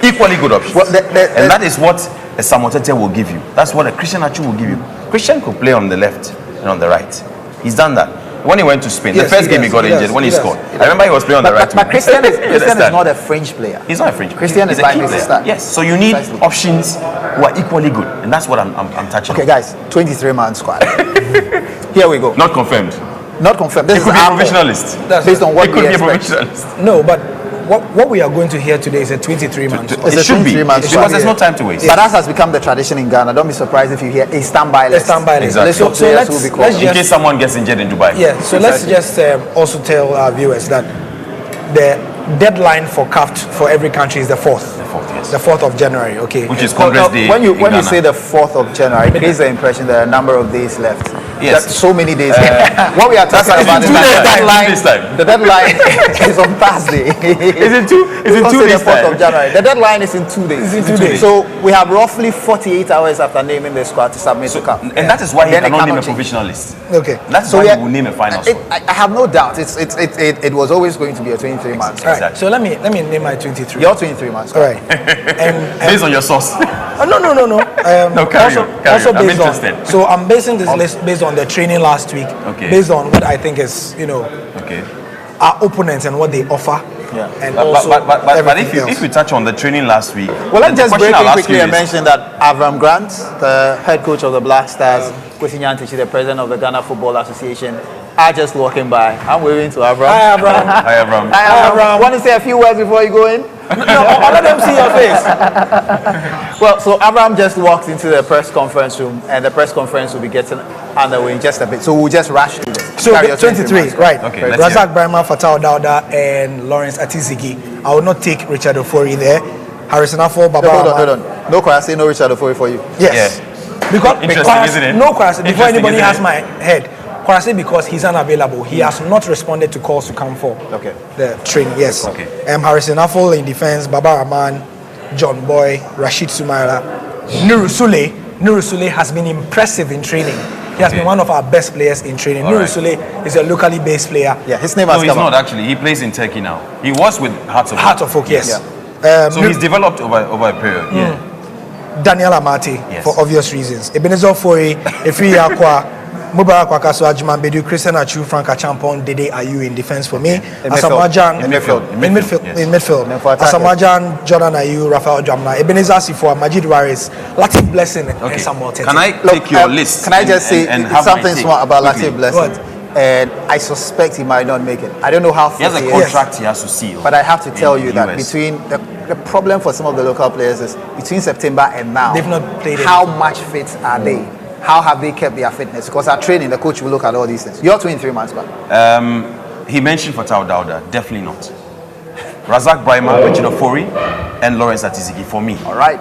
equally good options. Well, and that is what a Samuel Tete will give you. That's what a Christian Achu will give you. Christian could play on the left and on the right. He's done that. When he went to Spain, the first game he got injured when he scored. I remember he was playing on the right. But Christian is not a French player. He's not a French player. Christian is like a start. Yes, so you need options who are equally good, and that's what I'm touching. Okay, guys, 23-man squad. Here we go. Not confirmed. Not confirmed. This it could be a provisional list. Based on what it could we be a provisional list. No, but what we are going to hear today is a 23-man squad. It should be because there's no time to waste. But that has become the tradition in Ghana. Don't be surprised if you hear a standby list. A standby list. Exactly. So let's in case someone gets injured in Dubai. Yeah. So let's just also tell our viewers that the deadline for CAF for every country is the 4th. Yes. The 4th of January. Okay. Which is Congress Day. When you say the 4th of January, it creates the impression there are a number of days left. Yes. So many days left. What we are talking about is the deadline is on Thursday. Is it 2 days? The 4th of January. The deadline is in 2 days. It's in 2 days. So we have roughly 48 hours after naming the squad to submit to CAF. And that is why he cannot name a provisional list. Okay. That's why he will name a final squad. I have no doubt. It was always going to be a 23-man squad. Right. So let me name my 23. Your 23-man squad. All right. And based on your source. No. No, carry on. I'm interested. So I'm basing this list based on the training last week. Okay. Based on what I think is, our opponents and what they offer. Yeah. And but if we touch on the training last week. Well, let's just break in quickly and mention that AVRAM Grant, the head coach of the Black Stars, Kwesi Nyantichi, the president of the Ghana Football Association, are just walking by. I'm waving to AVRAM. Hi, AVRAM. Hi, AVRAM. Hi, AVRAM. Want to say a few words before you go in? No, I'll let them see your face. Well, so AVRAM just walked into the press conference room, and the press conference will be getting underway in just a bit. So we'll just rush through this. So 23, right. Okay, Razak Brahma, Fatah Dauda, and Lawrence Atizigi. I will not take Richard Ofori there. Harrison Afo, Baba. Hold on. No question, no Richard Ofori for you. Yes. Yeah. Because isn't it? No question. Before anybody has my head. Kwarase, because he's unavailable, he has not responded to calls to come for the training. Yes. Okay. Harrison Afful in defense, Baba Rahman, John Boy, Rashid Sumaila, Nuru Sule has been impressive in training. He has been one of our best players in training. Nuru Sule is a locally based player. Yeah, his name has come he's not up. actually. He plays in Turkey now. He was with Hearts of Oak. Heart of Oak, yes. Yeah. So he's developed over a period. Yeah. Daniel Amate, for obvious reasons. Ebenezer Foye, Efri Yakwa, Mubarak Wakaso Ajuman Bedu, Christian Achu, Frank Achampon, Dede Ayu in defense for me. Asamoah in midfield. Asamoah, Jordan Ayu, Rafael Jamna, Ebenezer Sifo, Majid Waris, Latif Blessing, and Samuel Tete. Can I take your list? Can I just say something small about Latif Blessing? And I suspect he might not make it. I don't know how he has a contract he has to seal. But I have to tell you that between the problem for some of the local players is between September and now, they've not played. How much fit are they? How have they kept their fitness? Because our training, the coach will look at all these things. You're 23 months back. He mentioned Fatau Dauda. Definitely not. Razak Brahima, Richard Ofori, and Lawrence Atiziki for me. All right.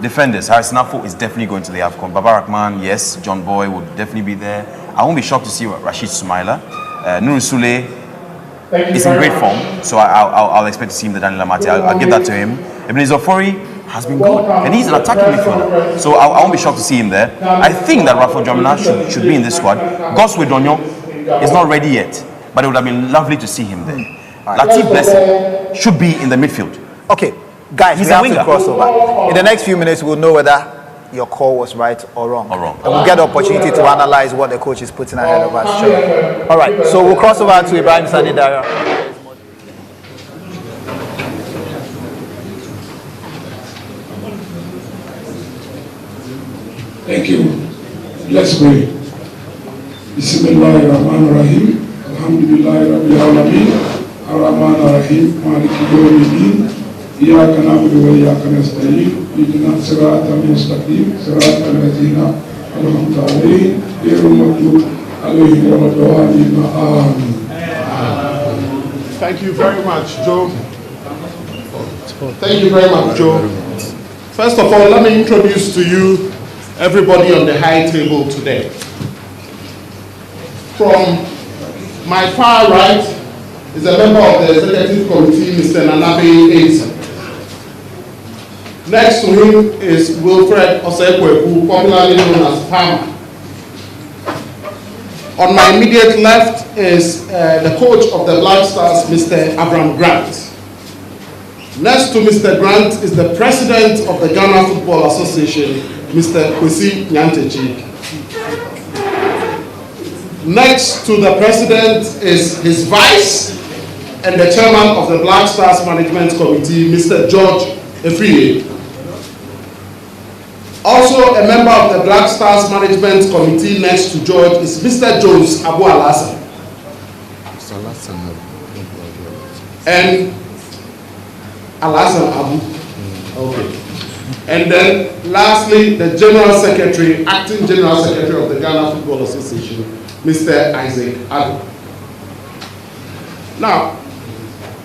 Defenders, Harrison Afful is definitely going to the AFCON. Baba Rahman, yes. John Boy would definitely be there. I won't be shocked to see Rashid Sumaila. Nuru Sule is in great form, so I'll expect to see him the Daniel Amate. I'll give that to him. Ebenezer Ofori has been good, and he's an attacking midfielder, so I won't be shocked to see him there. I think that Rafa Jamina should be in this squad. Goswe Donyo is not ready yet, but it would have been lovely to see him there. Latif Blessing should be in the midfield. Okay, guys, we have to cross over. In the next few minutes, we'll know whether your call was right or wrong. And we'll get the opportunity to analyze what the coach is putting ahead of us. Sure. All right, so we'll cross over to Ibrahim Sani Dara. Thank you. Let's pray. Bismillahirrahmanirrahim. Alhamdulillahi Rabbil Alameen. Ar-Rahmanir-Rahim. Maliki Yawmiddin. إياك نعبد وإياك نستعين اهدنا الصراط المستقيم صراط الذين أنعمت عليهم غير المغضوب عليهم ولا الضالين آمين. Thank you very much, Joe. Thank you very much, Joe. First of all, let me introduce to you everybody on the high table today. From my far right is a member of the executive committee, Mr. Nanabe Edson. Next to him is Wilfred Osekweku, popularly known as Palmer. On my immediate left is the coach of the Black Stars, Mr. AVRAM Grant. Next to Mr. Grant is the president of the Ghana Football Association, Mr. Kwesi Nyantechi. Next to the president is his vice and the chairman of the Black Stars Management Committee, Mr. George Efriye. Also a member of the Black Stars Management Committee next to George is Mr. Jones Abu Alasan. And Alasan Abu. Okay. And then lastly, the General Secretary, Acting General Secretary of the Ghana Football Association, Mr. Isaac Adu. Now,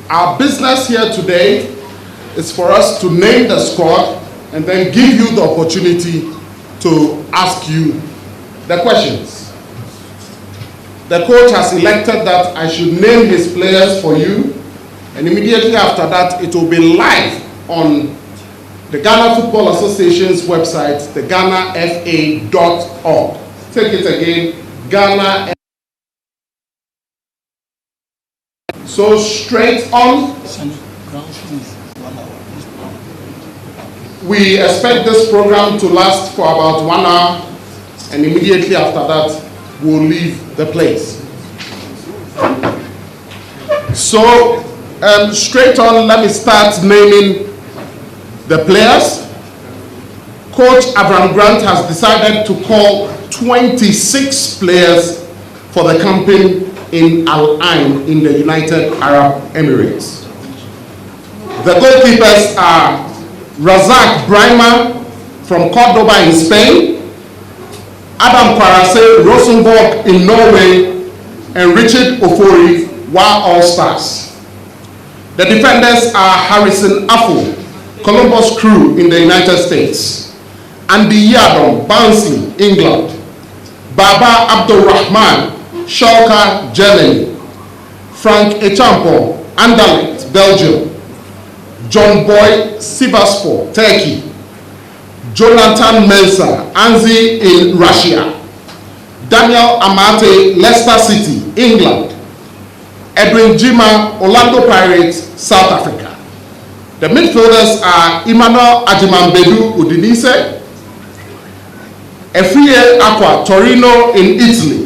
our business here today is for us to name the squad and then give you the opportunity to ask you the questions. The coach has elected that I should name his players for you, and immediately after that, it will be live on the Ghana Football Association's website, the GhanaFA.org. Take it again, Ghana. So straight on, we expect this program to last for about 1 hour, and immediately after that, we'll leave the place. So straight on, let me start naming the players. Coach AVRAM Grant has decided to call 26 players for the campaign in Al Ain in the United Arab Emirates. The goalkeepers are Razak Brahima from Cordoba in Spain, Adam Kwarase Rosenborg in Norway, and Richard Ofori, Wa All Stars. The defenders are Harrison Afful, Columbus Crew in the United States, Andy Yadom, Barnsley, England, Baba Abdul Rahman, Schalke, Germany. Frank Echampo, Anderlecht, Belgium. John Boy, Sivasspor, Turkey. Jonathan Mensah, Anzi in Russia. Daniel Amate, Leicester City, England. Edwin Jima, Orlando Pirates, South Africa. The midfielders are Emmanuel Ajimambedu, Udinese. Efrie Aqua, Torino in Italy.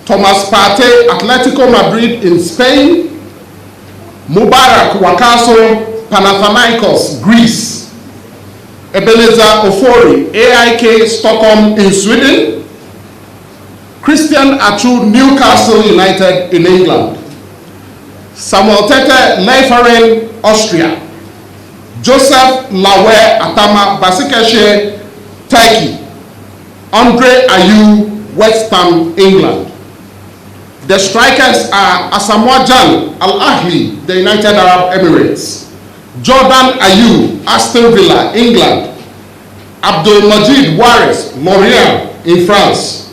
Thomas Partey, Atletico Madrid in Spain. Mubarak Wakaso, Panathinaikos, Greece. Ebenezer Ofori, AIK Stockholm in Sweden. Christian Atsu, Newcastle United in England. Samuel Tete, Leiferen, Austria. Joseph Lawe Atama, Basikeshe, Turkey. Andre Ayew, West Ham, England. The strikers are Asamoah Gyan, Al Ahly, the United Arab Emirates. Jordan Ayew, Aston Villa, England. Abdul Majid Waris, Lorient in France.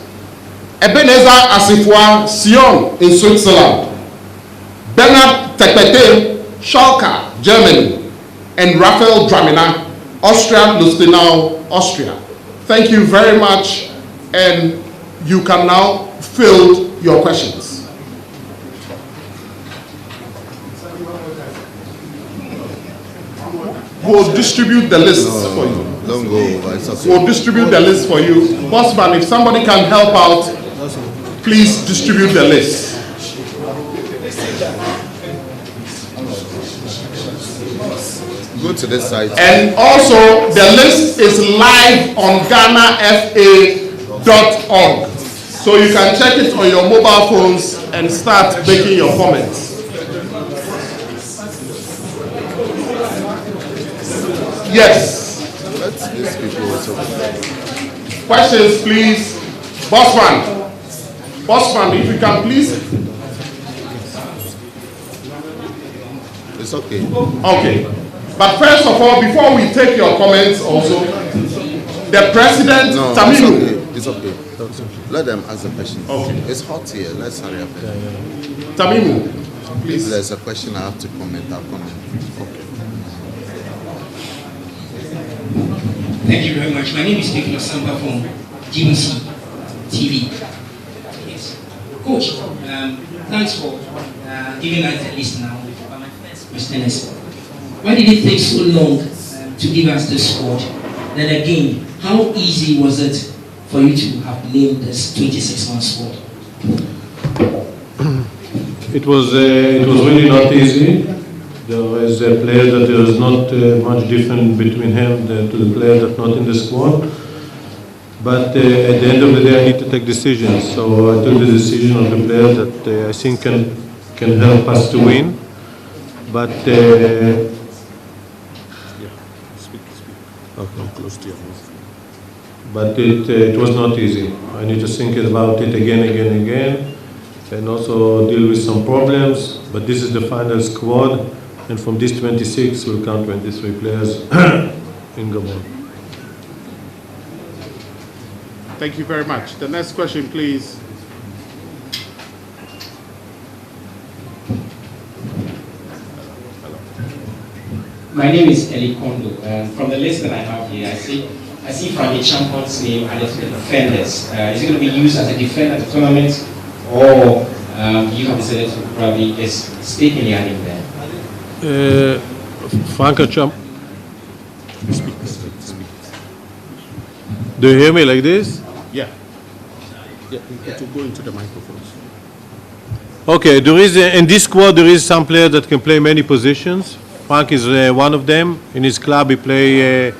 Ebenezer Asifwa, Sion in Switzerland. Bernard Tekpete, Schalke, Germany. And Raphael Dramina, Austria Lustenau, Austria. Thank you very much, and you can now field your questions. We'll distribute the list for you. Don't go over. It's okay. We'll distribute the list for you. Bossman, if somebody can help out, please distribute the list. Go to this site. And also, the list is live on GhanaFA.org. So you can check it on your mobile phones and start making your comments. Yes. Let these people talk. Questions, please. Bossman. Bossman, if you can please. It's okay. Okay. But first of all, before we take your comments also, the president, No, Tamimu. it's okay. Let them ask the question. Okay. It's hot here. Let's hurry up. Tamimu, If please. there's a question I have to comment, I'll comment. Okay. Thank you very much. My name is Nicholas Samba from GBC TV. Yes. Coach, thanks for giving us the list now. But my first question is, why did it take so long to give us the squad? Then again, how easy was it for you to have named this 26-man squad? It was really not easy. There was a player that there was not much difference between him to the player that's not in the squad. But at the end of the day, I need to take decisions. So I took the decision of the player that I think can help us to win. But But it was not easy. I need to think about it again, and also deal with some problems. But this is the final squad, and from this 26, we'll count 23 players in Gabon. Thank you very much. The next question, please. My name is Eli Kondo. From the list that I have here, I see Frank Echampo's name added to the defenders. Is it going to be used as a defender at the tournament, or you have decided to probably just mistakenly add him there? Frank Echampo. Do you hear me like this? Yeah. Yeah, to go into the microphones. Okay, there is in this squad there is some player that can play many positions. Frank is one of them. In his club, he play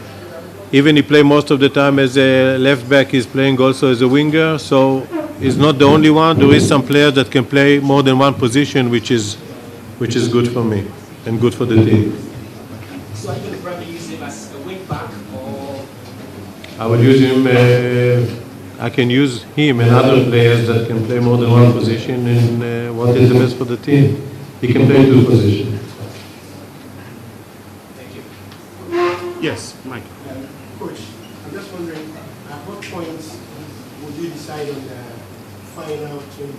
most of the time as a left back. He's playing also as a winger. So he's not the only one. There is some players that can play more than one position, which is good for me and good for the team. So are you going to probably use him as a wing back, or? I will use him. I can use him and other players that can play more than one position. And what is the best for the team? He can play two positions. Yes, Mike. Coach, I'm just wondering, at what point would you decide on the final 23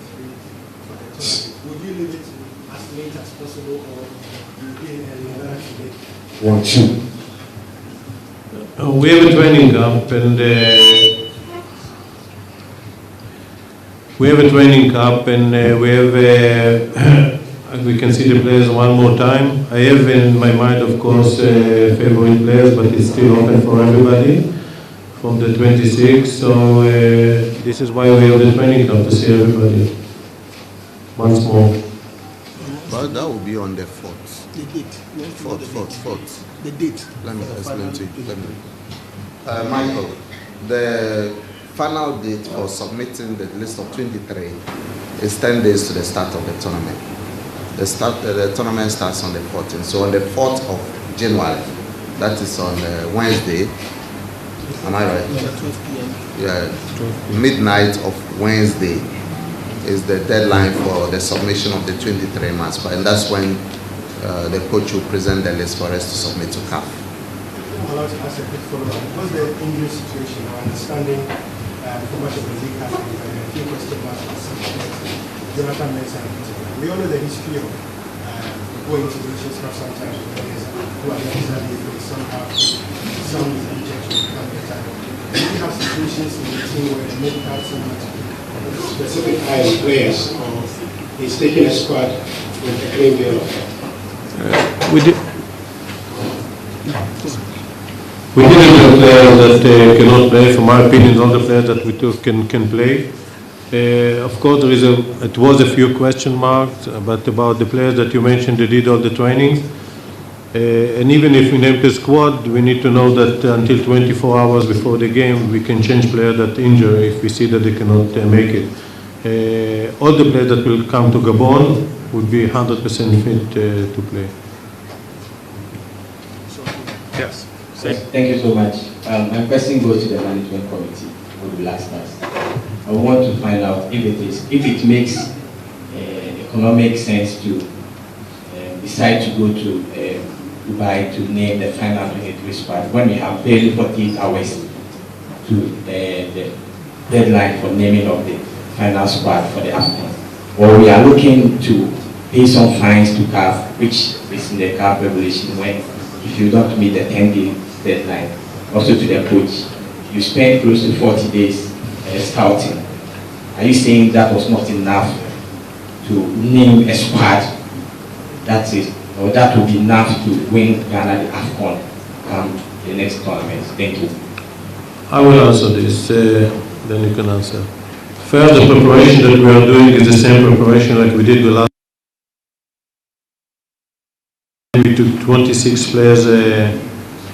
for the tournament. Would you leave it as late as possible, or you be earlier to make 1-2? We have a training camp, and we can see the players one more time. I have in my mind, of course, favorite players, but it's still open for everybody from the 26th. So this is why we have the training camp, to see everybody once more. But that will be on the 4th. the date? Fourth. The date. Let me explain to you. Michael, the final date for submitting the list of 23 is 10 days to the start of the tournament. The tournament starts on the 14th. So on the 4th of January, that is on Wednesday. Am I right? Yeah. Midnight of Wednesday is the deadline for the submission of the 23 match, and that's when the coach will present the list for us to submit to CAF. I'm allowed to ask a quick follow-up. What's the injury situation? Our understanding for much of the league has been a few question marks on some players, Jonathan Mensah in particular. We all know the history of going to the stuff sometimes with players who are necessarily good, some have some injection come the time. Do you have situations in the team where they make out so much specific players, or he's taking a squad with a clean bill of health? We didn't have players that cannot play. From my opinion, all the players that we took can play. Of course, it was a few question marks, but about the players that you mentioned, they did all the trainings. And even if we name the squad, we need to know that until 24 hours before the game, we can change players that injure if we see that they cannot make it. All the players that will come to Gabon would be 100% fit to play. Yes. Thank you so much. My question goes to the management committee of the BLACKSTARS. I want to find out if it makes economic sense to decide to go to Dubai to name the final 23 squad when we have barely 48 hours to the deadline for naming of the final squad for the AFCON. Or we are looking to pay some fines to CAF, which is in the CAF regulation, when if you don't meet the 10-day deadline, also to the coach, you spend close to 40 days scouting. Are you saying that was not enough to name a squad? That's it, or that will be enough to win Ghana the AFCON come the next tournament? Thank you. I will answer this, then you can answer. First, the preparation that we are doing is the same preparation like we did the last. We took 26 players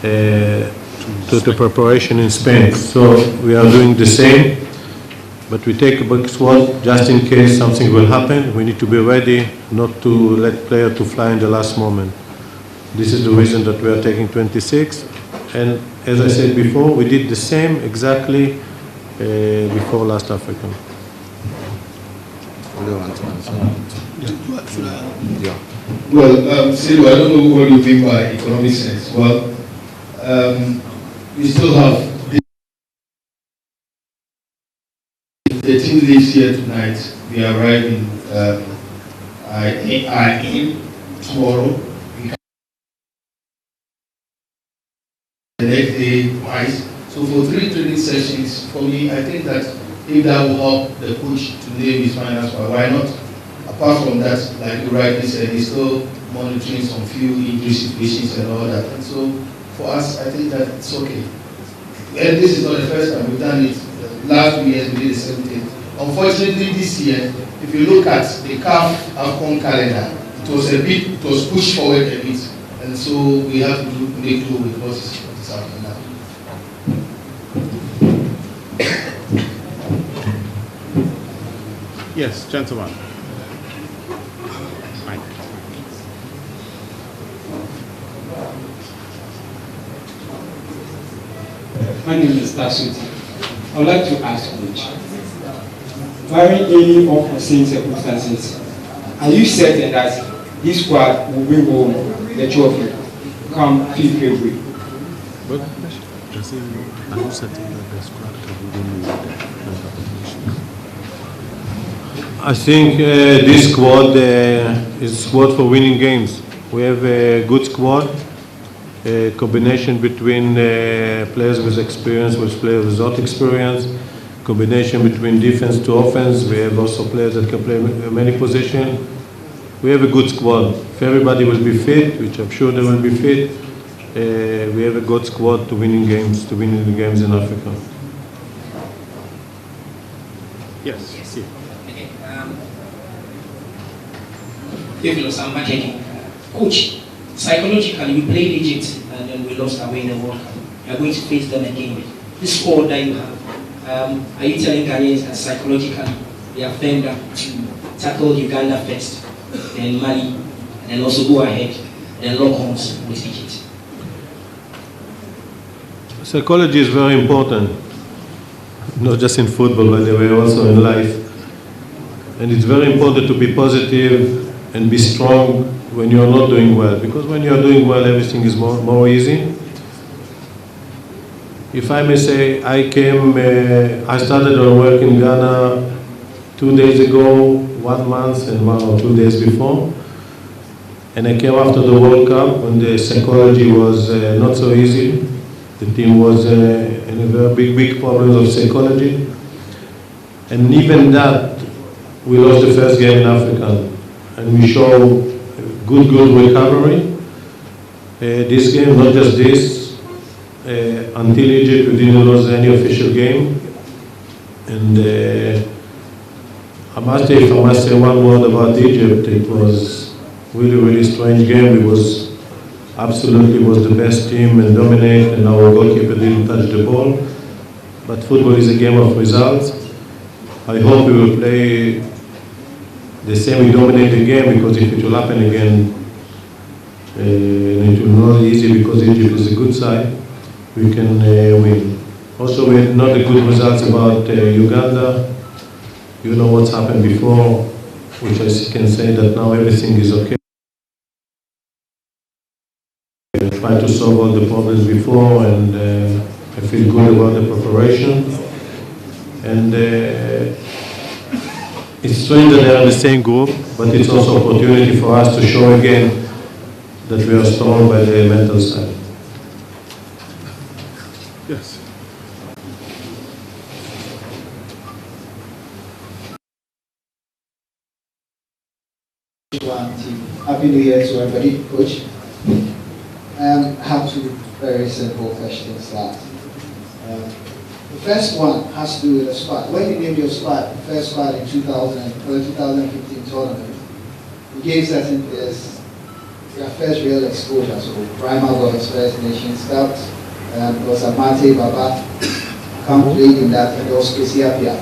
to the preparation in Spain. So we are doing the same, but we take a big squad just in case something will happen. We need to be ready, not to let players to fly in the last moment. This is the reason that we are taking 26. And as I said before, we did the same exactly before last African. Well, Silu, I don't know what you mean by economic sense. Well, we still have the team leaves here tonight. We arrive in tomorrow. The next day, twice. So for 3 training sessions, for me, I think that if that will help the coach to name his final squad, why not? Apart from that, like you rightly said, he's still monitoring some few injury situations and all that. And so for us, I think that it's okay. And this is not the first time we've done it. Last 2 years we did the same thing. Unfortunately, this year, if you look at the CAF AFCON calendar, it was pushed forward a bit, and so we have to make do with what is happening now. Yes, gentlemen. My name is Tasuti. I would like to ask Coach, barring any unforeseen circumstances, are you certain that this squad will bring home the trophy come 5th February? But are you certain that the squad can win I think this squad is a squad for winning games. We have a good squad, a combination between players with experience with players without experience, combination between defense to offense. We have also players that can play many positions. We have a good squad. If everybody will be fit, which I'm sure they will be fit, we have a good squad to winning games in Africa. Yes. Okay. Coach, psychologically, we played Egypt and then we lost away in the World Cup. We are going to face them again. This squad that you have, are you telling Ghanaians that psychologically they are firmed up to tackle Uganda first, then Mali, and then also go ahead, then lock horns with Egypt? Psychology is very important, not just in football, by the way, also in life. And it's very important to be positive and be strong when you're not doing well, because when you're doing well, everything is more easy. If I may say, I started on work in Ghana 2 days ago, 1 month and 1 or 2 days before. And I came after the World Cup when the psychology was not so easy. The team was in a very big problems of psychology. And even that, we lost the first game in Africa. And we show good recovery. This game, not just this, until Egypt, we didn't lose any official game. And if I must say one word about Egypt, it was really strange game. It was absolutely the best team and dominate, and our goalkeeper didn't touch the ball. But football is a game of results. I hope we will play the same, we dominate the game, because if it will happen again, it will not be easy because Egypt is a good side, we can win. Also, we had not the good results about Uganda. You know what's happened before, which I can say that now everything is okay. I tried to solve all the problems before, and I feel good about the preparation. And it's strange that they are in the same group, but it's also an opportunity for us to show again that we are strong by the mental side. Yes. Happy New Year to everybody, Coach. I have two very simple questions last. The first one has to do with the squad. When you named your squad, the first squad in 2015 tournament, you gave certain players their first real exposure. So Primer got his first Nation Scout, there was Amate Baba, played in that, and there was Kwesi Appiah.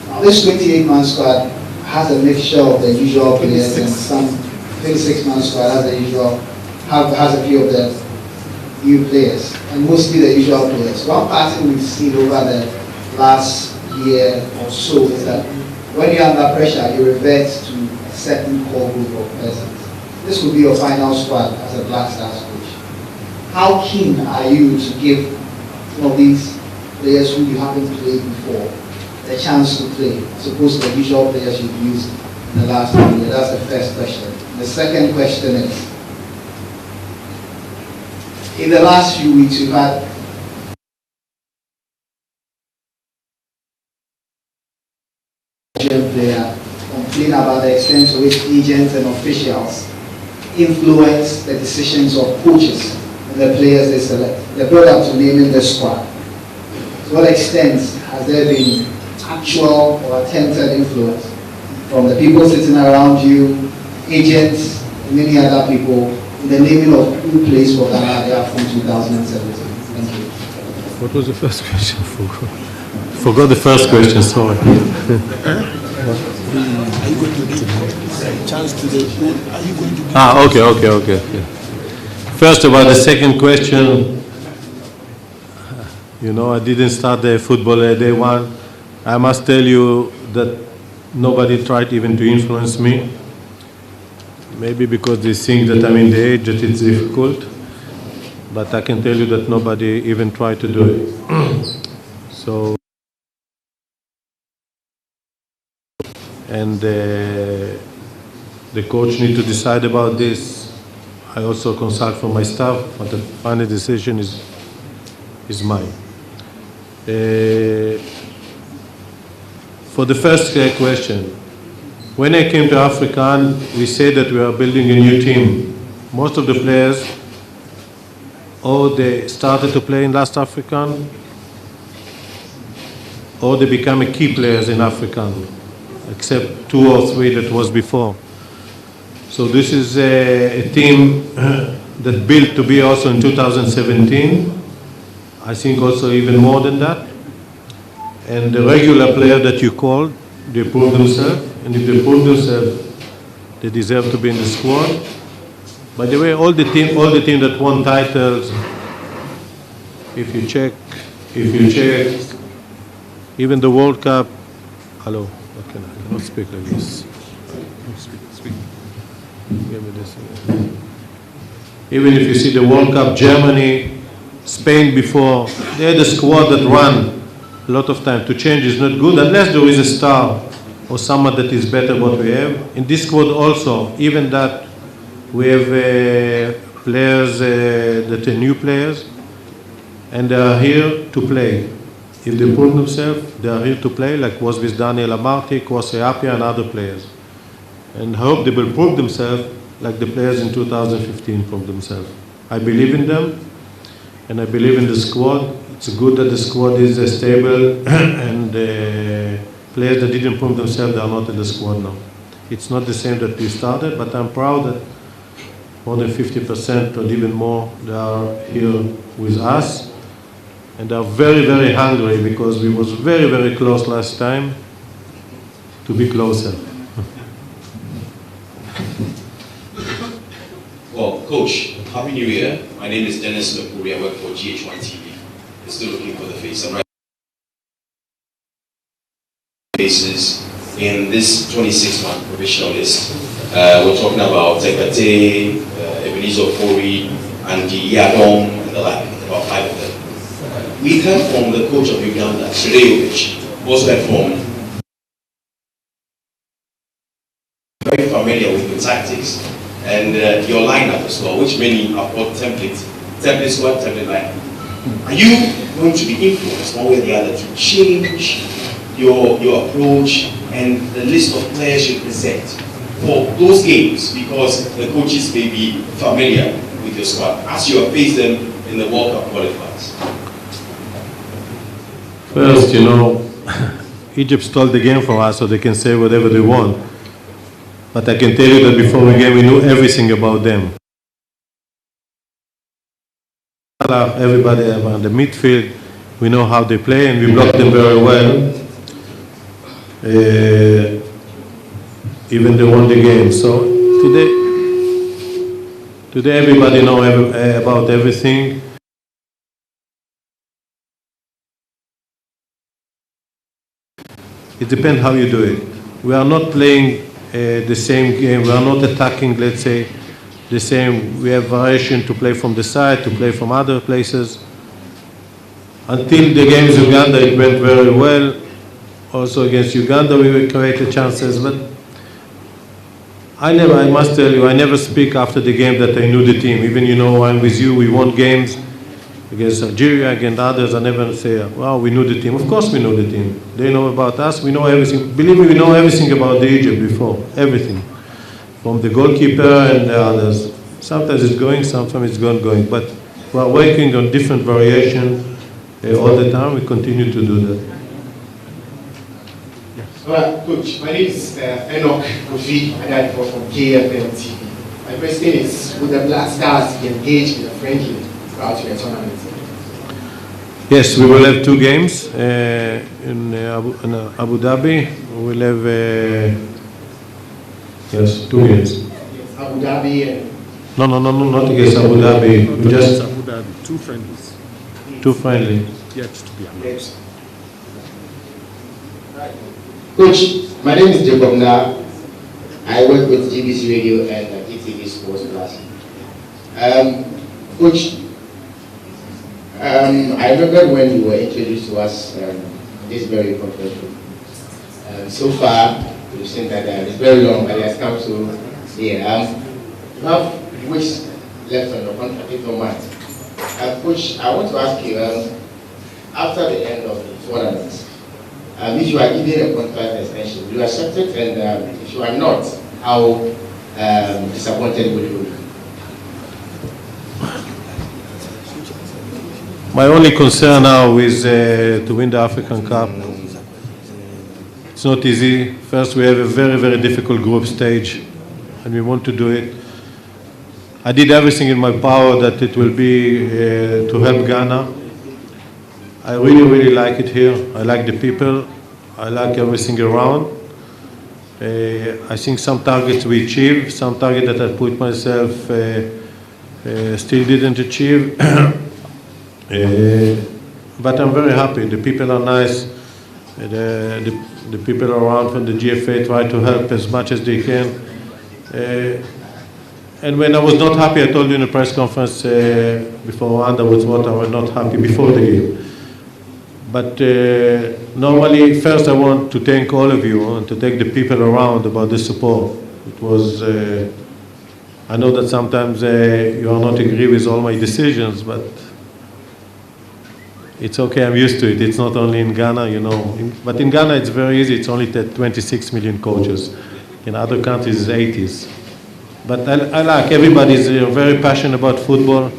Now this 28-man squad has a mixture of the usual players, and some 26-man squad has the usual, has a few of the new players, and mostly the usual players. One pattern we've seen over the last year or so is that when you're under pressure, you revert to a certain core group of persons. This will be your final squad as a Black Stars coach. How keen are you to give some of these players who you haven't played before the chance to play, as opposed to the usual players you've used in the last 1 year? That's the first question. The second question is, in the last few weeks, you've had a player complain about the extent to which agents and officials influence the decisions of coaches and the players they select. They brought up to naming the squad. To what extent has there been actual or attempted influence from the people sitting around you, agents, and many other people, in the naming of who plays for Ghana at the AFCON 2017? Thank you. What was the first question? Forgot the first question, sorry. Are you going to give a chance to the pool? Are you going to give Okay. First, about the second question, you know, I didn't start the football day one. I must tell you that nobody tried even to influence me. Maybe because they think that I'm in the age that it's difficult. But I can tell you that nobody even tried to do it. So, and the coach need to decide about this. I also consult for my staff, but the final decision is mine. For the first question, when I came to AFCON, we said that we are building a new team. Most of the players, they started to play in last AFCON, or they become key players in AFCON, except 2 or 3 that was before. So this is a team that built to be also in 2017. I think also even more than that. And the regular player that you called, they proved themselves, and if they prove themselves, they deserve to be in the squad. By the way, all the team that won titles, if you check, even the World Cup, hello, I cannot speak like this. Speak. Give me this. Even if you see the World Cup, Germany, Spain before, they had a squad that ran a lot of time. To change is not good unless there is a star or someone that is better what we have. In this squad also, even that we have players that are new players, and they are here to play. If they prove themselves, they are here to play, like was with Daniel Amarty, Kwasi Appiah, and other players. And I hope they will prove themselves like the players in 2015 proved themselves. I believe in them, and I believe in the squad. It's good that the squad is stable, and players that didn't prove themselves, they are not in the squad now. It's not the same that we started, but I'm proud that more than 50% or even more, they are here with us. And they are very, very hungry because we was very, very close last time to be closer. Well, Coach, Happy New Year. My name is Dennis Lepuri. I work for GHOne TV. We're still looking for the face. I'm right faces in this 26-man provisional list. We're talking about Tekate, Ebenezer Fori, and Yadom, and the like, about 5 of them. We heard from the coach of Uganda, Sredovic, also heard from very familiar with the tactics and your lineup as well, which many have got template squad, template lineup. Are you going to be influenced one way or the other to change your approach and the list of players you present for those games, because the coaches may be familiar with your squad as you have faced them in the World Cup qualifiers? First, Egypt stole the game from us, so they can say whatever they want. But I can tell you that before the game, we knew everything about them. Everybody around the midfield, we know how they play, and we block them very well. Even they won the game. So today everybody knows about everything. It depends how you do it. We are not playing the same game. We are not attacking, let's say, the same. We have variation to play from the side, to play from other places. Until the game with Uganda, it went very well. Also against Uganda, we created chances. But I must tell you, I never speak after the game that I knew the team. Even, I'm with you, we won games against Algeria, against others. I never say, well, we knew the team. Of course we know the team. They know about us, we know everything. Believe me, we know everything about the Egypt before, everything. From the goalkeeper and the others. Sometimes it's going, sometimes it's not going. But we're working on different variations all the time. We continue to do that. All right, Coach, my name is Enoch Kofi Adadifo from KFM TV. My question is, would the Black Stars be engaged in a friendly throughout the tournament? Yes, we will have 2 games in Abu Dhabi. We will have, yes, 2 games. Abu Dhabi and... No, not against Abu Dhabi. Just Abu Dhabi, 2 friendlies. 2 friendly. Yet to be announced. Coach, my name is Jacob Na. I work with GBC Radio and ETV Sports Plus. Coach, I remember when you were introduced to us this very conference room. So far, We've seen that it's very long, but it has come to here. You have weeks left on your contract, if not months. Coach, I want to ask you, after the end of the tournament, if you are given a contract extension, will you accept it? And if you are not, how disappointed will you be? My only concern now is to win the African Cup. It's not easy. First, we have a very, very difficult group stage, and we want to do it. I did everything in my power that it will be to help Ghana. I really, really like it here. I like the people. I like everything around. I think some targets we achieved, some targets that I put myself still didn't achieve. But I'm very happy. The people are nice. The people around from the GFA try to help as much as they can. And when I was not happy, I told you in a press conference before Rwanda was what I was not happy before the game. But normally, first I want to thank all of you and to thank the people around about the support. It was, I know that sometimes you are not agree with all my decisions, but it's okay, I'm used to it. It's not only in Ghana, you know. But in Ghana, it's very easy. It's only 26 million coaches. In other countries, it's 80s. But I like, everybody's very passionate about football.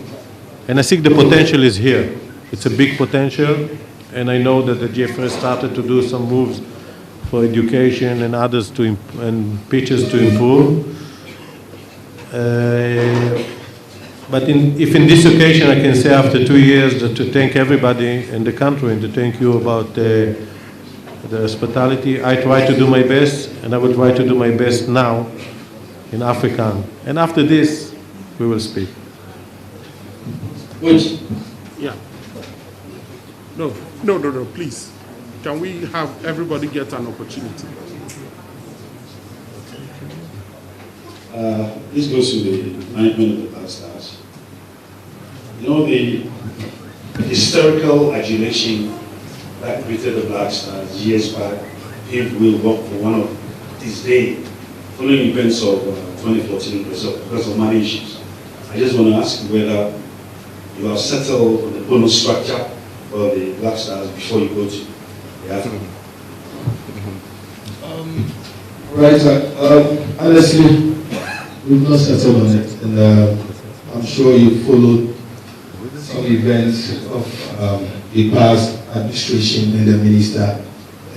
And I think the potential is here. It's a big potential. And I know that the GFA started to do some moves for education and others to, and pitches to improve. But if in this occasion I can say after 2 years that to thank everybody in the country and to thank you about the hospitality, I try to do my best, and I will try to do my best now in African. And after this, we will speak. Which? Yeah. No, please. Can we have everybody get an opportunity? This goes to the management of the BLACKSTARS. You know, the historical adulation that greeted the BLACKSTARS years back paved way work for one of these days, following events of 2014 because of money issues. I just want to ask whether you have settled on the bonus structure for the BLACKSTARS before you go to the AFCON. Right, honestly, we've not settled on it, and I'm sure you followed some events of the past administration and the minister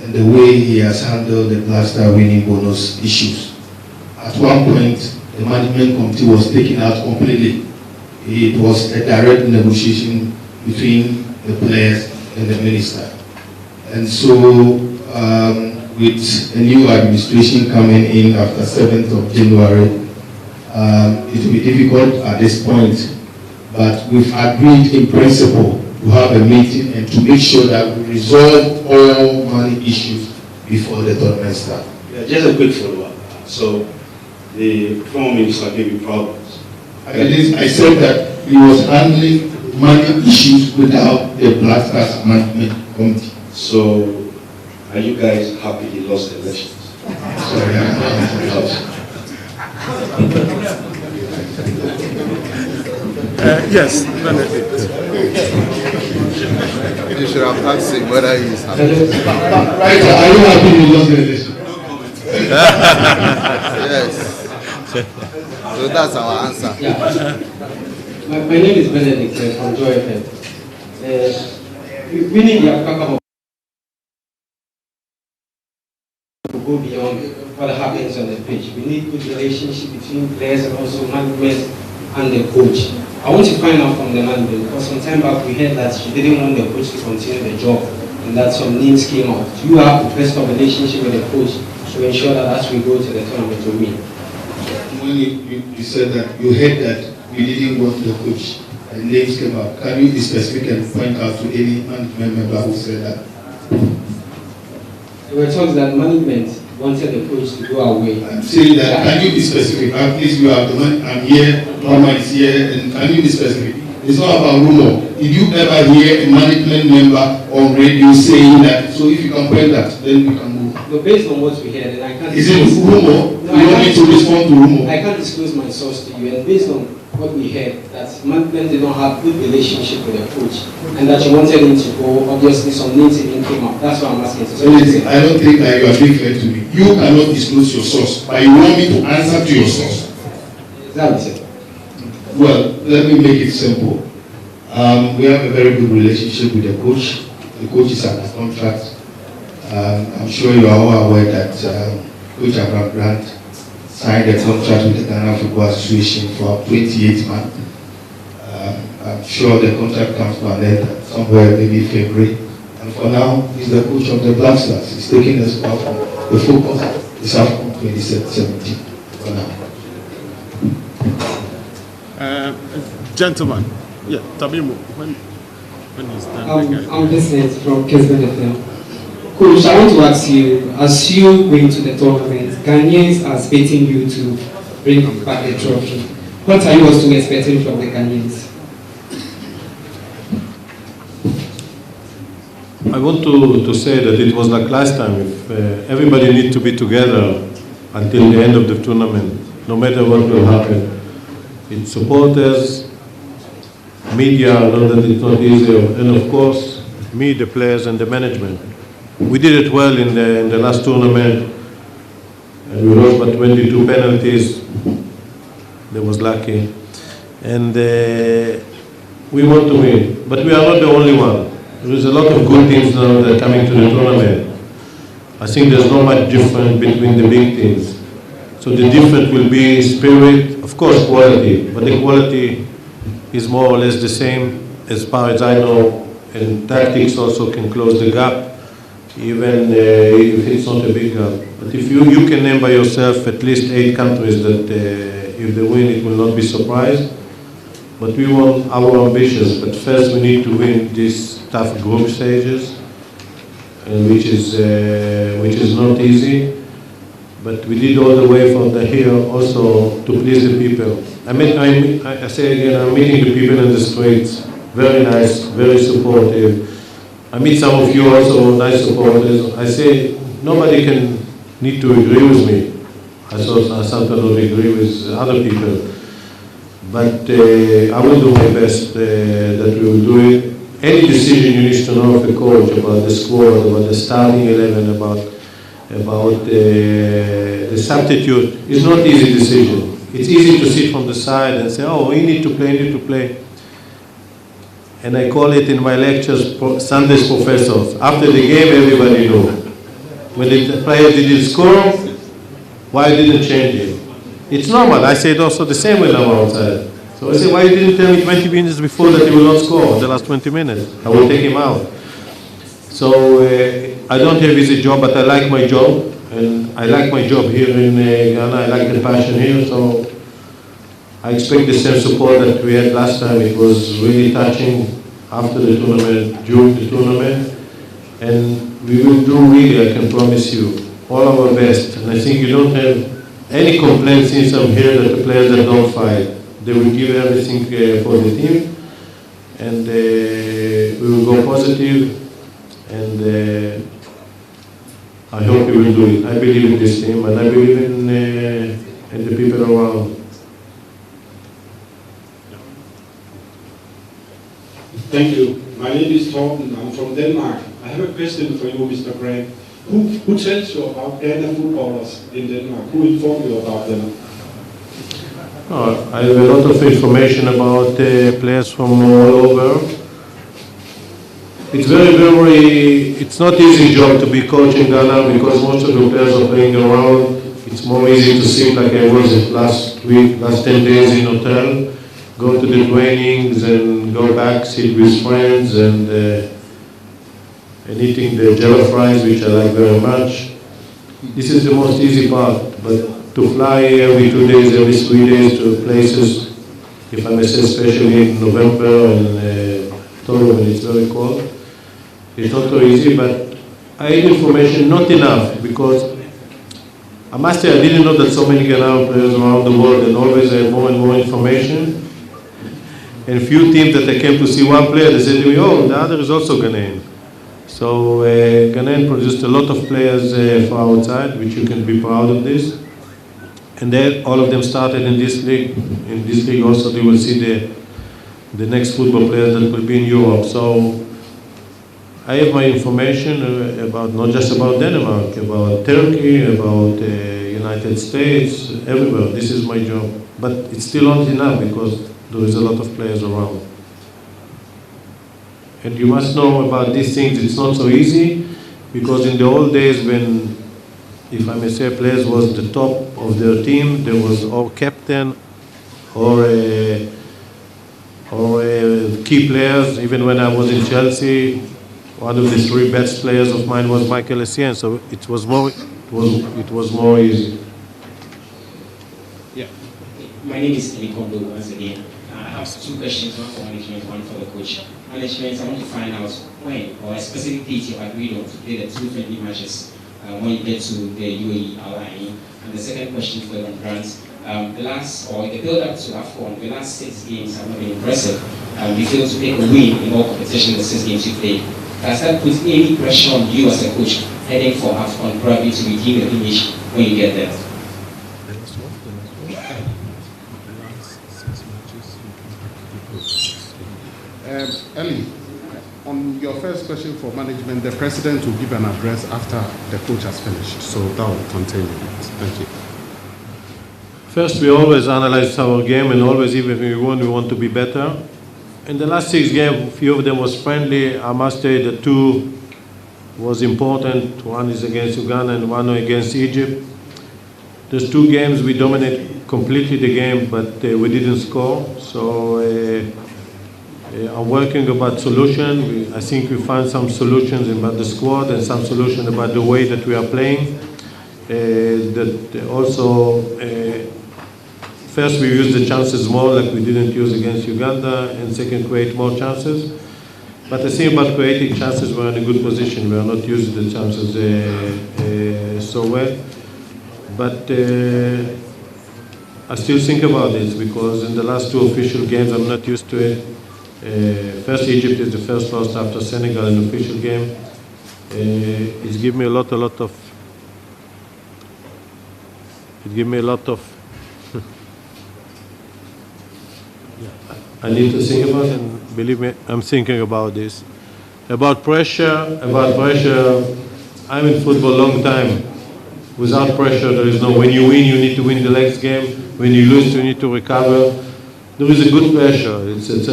and the way he has handled the BLACKSTAR winning bonus issues. At one point, the management committee was taken out completely. It was a direct negotiation between the players and the minister. And so, with a new administration coming in after 7th of January, it will be difficult at this point, but we've agreed in principle to have a meeting and to make sure that we resolve all money issues before the tournament starts. Yeah, just a quick follow-up. So, the former minister gave you problems. I said that he was handling money issues without the BLACKSTARS management committee. So, are you guys happy he lost the elections? Sorry, I'm not. Yes, Benedict. You should have asked him whether he is happy. Right, are you happy he lost the election? Yes. So that's our answer. Yeah. My name is Benedict from Joy FM. Winning the African Cup to go beyond what happens on the pitch. We need good relationship between players and also management and the coach. I want to find out from the management, because some time back we heard that you didn't want the coach to continue the job and that some names came out. Do you have the best of relationship with the coach to ensure that as we go to the tournament to win? When you said that you heard that we didn't want the coach and names came out, can you be specific and point out to any management member who said that? There were talks that management wanted the coach to go away. I'm saying that, can you be specific? At least you have the money, I'm here, Mama is here, and can you be specific? It's not about rumor. Did you ever hear a management member on radio saying that? So if you can point that, then we can move. But based on what we heard, and I can't Is it rumor? No, You want me to respond to rumor? I can't disclose my source to you, and based on what we heard, that management did not have good relationship with their coach, and that you wanted him to go. Obviously, some names even came up. That's why I'm asking. So Listen, I don't think that you are being fair to me. You cannot disclose your source, but you want me to answer to your source. That's it. Well, let me make it simple. We have a very good relationship with the coach. The coach is under contract. I'm sure you are all aware that Coach AVRAM Grant signed a contract with the Ghana Football Association for 28 months. I'm sure the contract comes to an end somewhere maybe February. And for now, he's the coach of the Black Stars. He's taking us out from the focus. It's AFCON 2017 for now. Gentlemen, yeah, Tabimu, when is done? I'm Vincent from Kesben FM. Coach, I want to ask you, as you going to the tournament, Ghanaians are expecting you to bring back the trophy. What are you also expecting from the Ghanaians? I want to say that it was like last time. If everybody needs to be together until the end of the tournament, no matter what will happen. It's supporters, media, I know that it's not easy, and of course, me, the players, and the management. We did it well in the last tournament, and we lost by 22 penalties. That was lucky, and we want to win. But we are not the only one. There is a lot of good teams now that are coming to the tournament. I think there's not much difference between the big teams. So the difference will be spirit, of course quality, but the quality is more or less the same as far as I know, and tactics also can close the gap, even if it's not a big gap. But if you can name by yourself at least 8 countries that if they win it will not be surprised. But we want our ambitions, but first we need to win these tough group stages, and which is not easy. But we did all the way from here also to please the people. I say again, I'm meeting the people in the streets. Very nice, very supportive. I meet some of you also, nice supporters. I say nobody can need to agree with me. I sometimes don't agree with other people. But I will do my best that we will do it. Any decision you need to know of the coach about the squad, about the starting 11, about the substitute. It's not an easy decision. It's easy to sit from the side and say, oh, we need to play. And I call it in my lectures, Sunday's professors. After the game, everybody knows. When the player didn't score, why didn't change it? It's normal. I say it also the same when I'm outside. So I say, why you didn't tell me 20 minutes before that he will not score the last 20 minutes? I will take him out. So I don't have easy job, but I like my job. And I like my job here in Ghana. I like the passion here. So I expect the same support that we had last time. It was really touching after the tournament, during the tournament. And we will do really, I can promise you, all our best. And I think you don't have any complaints since I'm here that the players that don't fight. They will give everything for the team. And we will go positive. And I hope we will do it. I believe in this team, and I believe in the people around. Thank you. My name is Torben. I'm from Denmark. I have a question for you, Mr. Grant. Who tells you about Ghana footballers in Denmark? Who informed you about them? I have a lot of information about players from all over. It's it's not easy job to be coach in Ghana because most of the players are playing around. It's more easy to sit like I was last 10 days in hotel, go to the trainings and go back, sit with friends and eating the jello fries, which I like very much. This is the most easy part, but to fly every 2 days, every 3 days to places, if I may say, especially in November and October when it's very cold, it's not so easy, but I had information, not enough, because I must say I didn't know that so many Ghanaian players around the world, and always I have more and more information. And a few teams that I came to see one player, they said to me, oh, the other is also Ghanaian. So Ghanaian produced a lot of players for our side, which you can be proud of this. And then all of them started in this league. In this league also they will see the next football players that will be in Europe. So I have my information about, not just about Denmark, about Turkey, about United States, everywhere. This is my job. But it's still not enough because there is a lot of players around. And you must know about these things, it's not so easy, because in the old days when, if I may say, players was the top of their team, there was or captain or key players. Even when I was in Chelsea, one of the three best players of mine was Michael Essien, so it was more easy. Yeah. My name is Eli Kondo once again. I have two questions, one for management, one for the coach. Management, I want to find out when or a specific date you agreed on to play the 2 friendly matches when you get to the UAE outline. And the second question for the Grants, the build-up to AFCON, the last 6 games have not been impressive. You failed to make a win in all competition in the 6 games you played. Does that put any pressure on you as a coach heading for AFCON, probably to redeem the image when you get there? Eli, on your first question for management, the president will give an address after the coach has finished, so that will continue. Thank you. First, we always analyze our game, and always, even if we want to be better. In the last 6 games, a few of them was friendly. I must say the 2 was important. One is against Uganda and one against Egypt. Those 2 games we dominated completely the game, but we didn't score. So I'm working about solution. I think we found some solutions about the squad and some solution about the way that we are playing. First, we use the chances more, like we didn't use against Uganda, and second, create more chances. But the thing about creating chances, we're in a good position. We are not using the chances so well. But I still think about this, because in the last 2 official games, I'm not used to it. First, Egypt is the first loss after Senegal in the official game. It's given me a lot of. It gave me a lot of. I need to think about it, and believe me, I'm thinking about this. About pressure, I'm in football a long time. Without pressure, there is no, when you win, you need to win the next game. When you lose, you need to recover. There is a good pressure.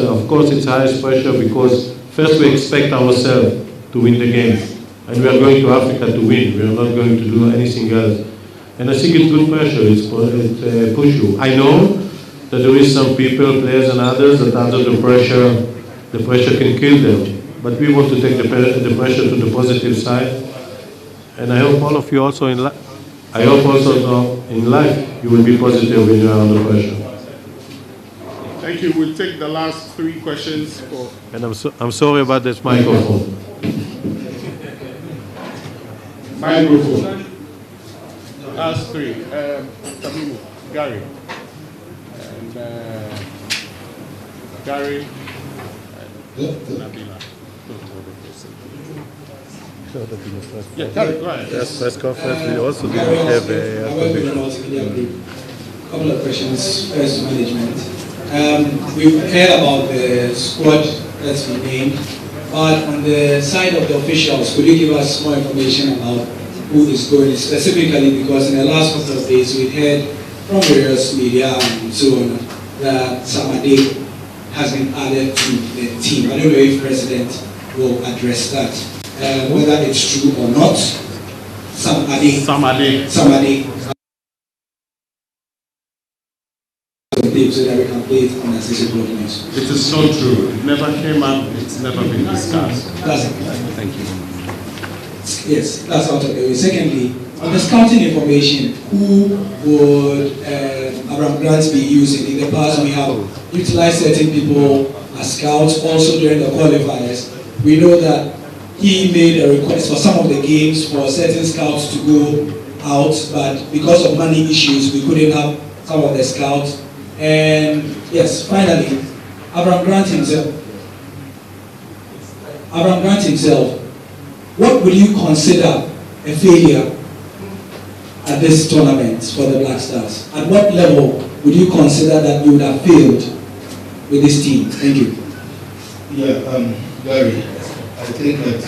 Of course, it's highest pressure because first we expect ourselves to win the game. And we are going to Africa to win. We are not going to do anything else. And I think it's good pressure. It push you. I know that there is some people, players and others, that under the pressure can kill them. But we want to take the pressure to the positive side. And I hope all of you also in life, you will be positive when you are under pressure. Thank you. We'll take the last 3 questions. And I'm sorry about this microphone. Microphone. Last 3. Tamimu, Gary. Gary, Nabila. Yeah, Gary, go ahead. Yes, press conference, we also didn't have a couple of questions. First, to management. We've heard about the squad that's been named, but on the side of the officials, could you give us more information about who is going, specifically because in the last couple of days we heard from various media and so on that Samade has been added to the team. I don't know if President will address that, whether it's true or not. Samade. So that we can play it on accessible news. It is so true. It never came up. It's never been discussed. Thank you. Yes, that's out of the way. Secondly, on the scouting information, who would AVRAM Grants be using? In the past, we have utilized certain people as scouts. Also during the qualifiers, we know that he made a request for some of the games for certain scouts to go out, but because of money issues, we couldn't have some of the scouts. And yes, finally, AVRAM Grant himself what would you consider a failure at this tournament for the Black Stars? At what level would you consider that you would have failed with this team? Thank you. Yeah, Gary, I think that,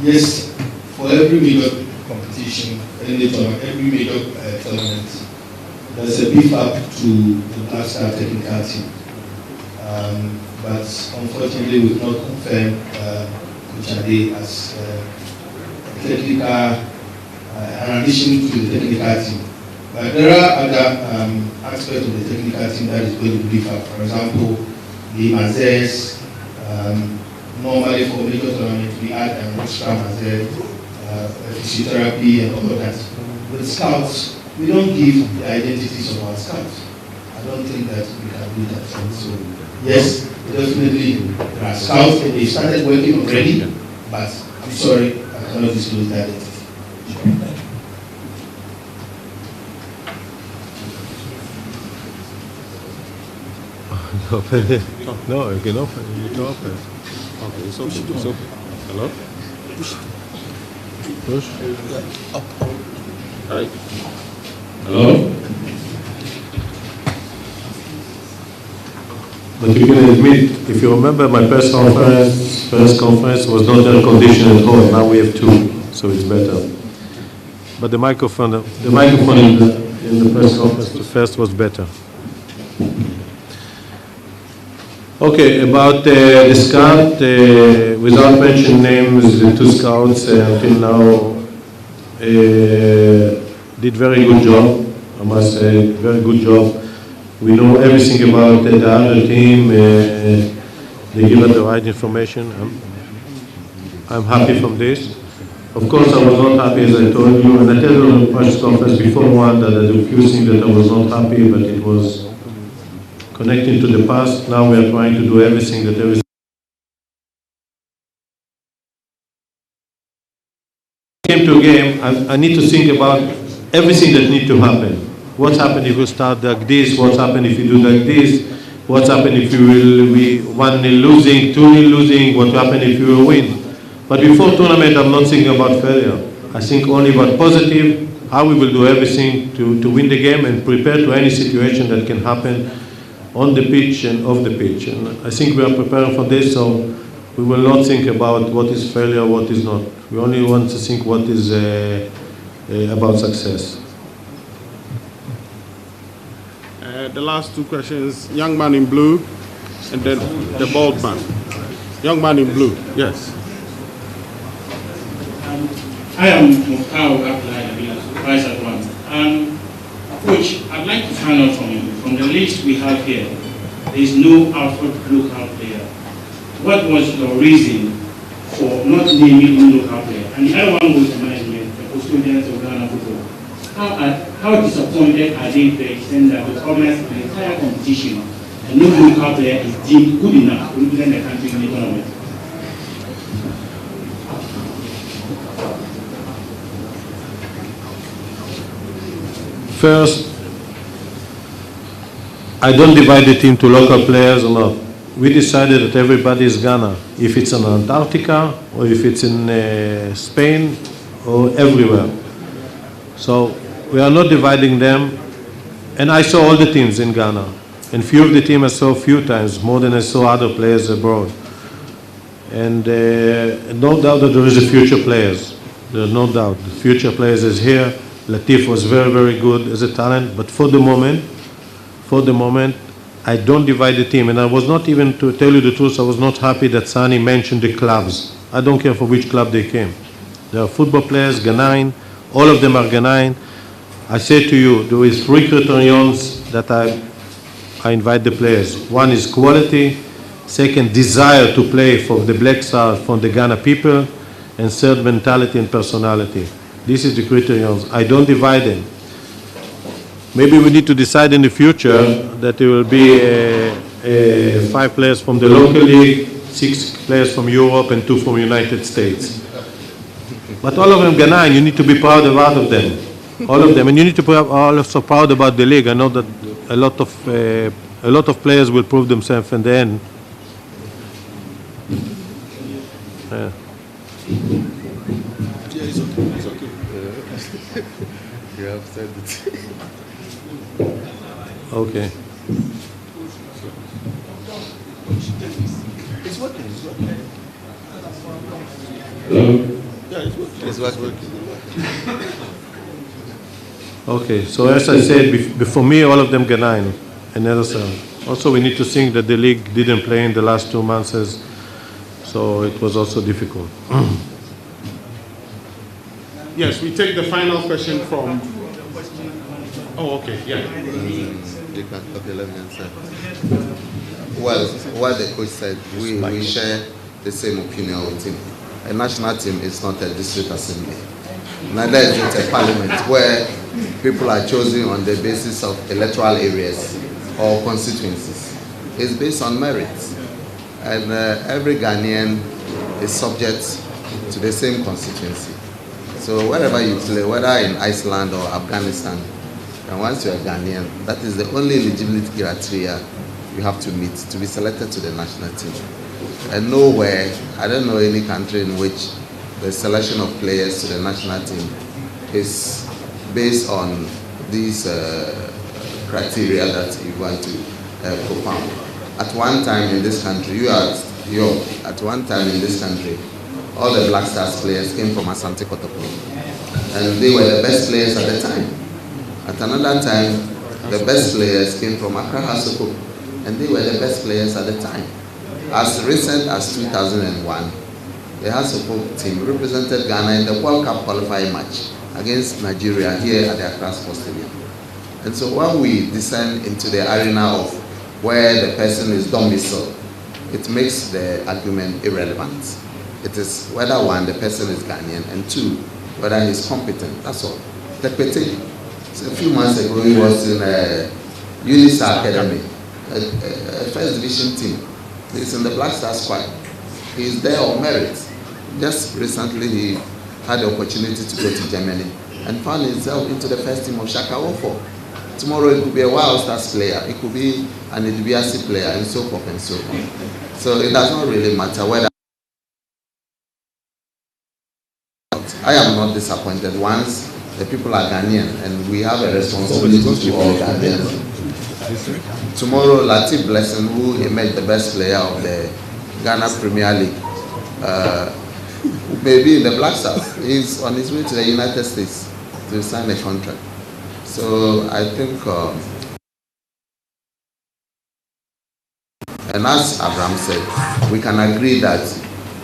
yes, for every major competition, every major tournament, there's a beef up to the Black Star technical team. But unfortunately, we've not confirmed Coach Ade as technical, in addition to the technical team. But there are other aspects of the technical team that is going to beef up. For example, the Mazes, normally for major tournaments, we add extra Mazes, physiotherapy and all of that. With scouts, we don't give the identities of our scouts. I don't think that we can do that. So yes, definitely there are scouts and they started working already, but I'm sorry, I cannot disclose that identity. Open it. No, you can open it. You can open it. Okay, it's open. It's open. Hello? Push. Up. Right. Hello? But you can admit, if you remember my press conference was not air conditioned at all. Now we have two, so it's better. But the microphone in the press conference, the first was better. Okay, about the scout, without mentioning names, the two scouts until now did very good job, I must say, very good job. We know everything about the other team, they give us the right information. I'm happy from this. Of course, I was not happy, as I told you, and I told you on the press conference before one that there were a few things that I was not happy, but it was connecting to the past. Now we are trying to do everything that there is. Came to a game, I need to think about everything that needs to happen. What's happened if you start like this? What's happened if you do like this? What's happened if you will be 1-0 losing, 2-0 losing? What happened if you will win? But before tournament, I'm not thinking about failure. I think only about positive, how we will do everything to win the game and prepare to any situation that can happen on the pitch and off the pitch. And I think we are preparing for this, so we will not think about what is failure, what is not. We only want to think what is about success. The last two questions, young man in blue and then the bald man. Young man in blue, yes. I am Mukau Abdullah, Vice at one. Coach, I'd like to find out from you, from the list we have here, there is no outward local player. What was your reason for not naming any local player? And the other one was the management, the custodians of Ghana football. How disappointed are they to the extent that they organize the entire competition and no local player is deemed good enough to represent the country in the tournament? First, I don't divide the team to local players or not. We decided that everybody is Ghana, if it's in Antarctica or if it's in Spain or everywhere. So we are not dividing them. And I saw all the teams in Ghana. And few of the teams I saw a few times, more than I saw other players abroad. And no doubt that there is a future players. There's no doubt. The future players is here. Latif was very, very good as a talent, but for the moment, I don't divide the team. And I was not even, to tell you the truth, I was not happy that Sani mentioned the clubs. I don't care for which club they came. They are football players, Ghanaian, all of them are Ghanaian. I say to you, there is 3 criterions that I invite the players. One is quality, second, desire to play for the Black Stars, for the Ghana people, and third, mentality and personality. This is the criterions. I don't divide them. Maybe we need to decide in the future that there will be 5 players from the local league, 6 players from Europe, and 2 from the United States. But all of them Ghanaian, you need to be proud of all of them. All of them. And you need to be also proud about the league. I know that a lot of players will prove themselves in the end. Yeah. Yeah, it's okay. It's okay. You have said it. Okay. It's working. It's working. Hello? Yeah, it's working. It's working. Okay, so as I said, before me, all of them Ghanaian and Nelson. Also, we need to think that the league didn't play in the last 2 months, so it was also difficult. Yes, we take the final question from. Oh, okay, yeah. Okay, let me answer. Well, what the coach said, we share the same opinion with him. A national team is not a district assembly. Neither is it a parliament where people are chosen on the basis of electoral areas or constituencies. It's based on merit. And every Ghanaian is subject to the same constituency. So wherever you play, whether in Iceland or Afghanistan, and once you're a Ghanaian, that is the only eligibility criteria you have to meet to be selected to the national team. And nowhere, I don't know any country in which the selection of players to the national team is based on these criteria that you want to propound. At one time in this country, at one time in this country, all the Black Stars players came from Asante Kotoko, and they were the best players at the time. At another time, the best players came from Accra Hasoko, and they were the best players at the time. As recent as 2001, the Hasoko team represented Ghana in the World Cup qualifying match against Nigeria here at the Accra Sports Stadium. And so when we descend into the arena of where the person is domiciled, it makes the argument irrelevant. It is whether one, the person is Ghanaian, and two, whether he's competent. That's all. Tekpete, a few months ago, he was in a UNISA Academy, a first division team. He's in the Black Stars squad. He's there on merit. Just recently, he had the opportunity to go to Germany and found himself into the first team of Shaka Wofo. Tomorrow, it could be a Wild Stars player. It could be an Idubiasi player, and so forth and so on. So it does not really matter whether. I am not disappointed once the people are Ghanaian, and we have a responsibility to all Ghanaians. Tomorrow, Latif Blessing, who emerged the best player of the Ghana Premier League, may be in the Black Stars. He's on his way to the United States to sign a contract. So I think, and as AVRAM said, we can agree that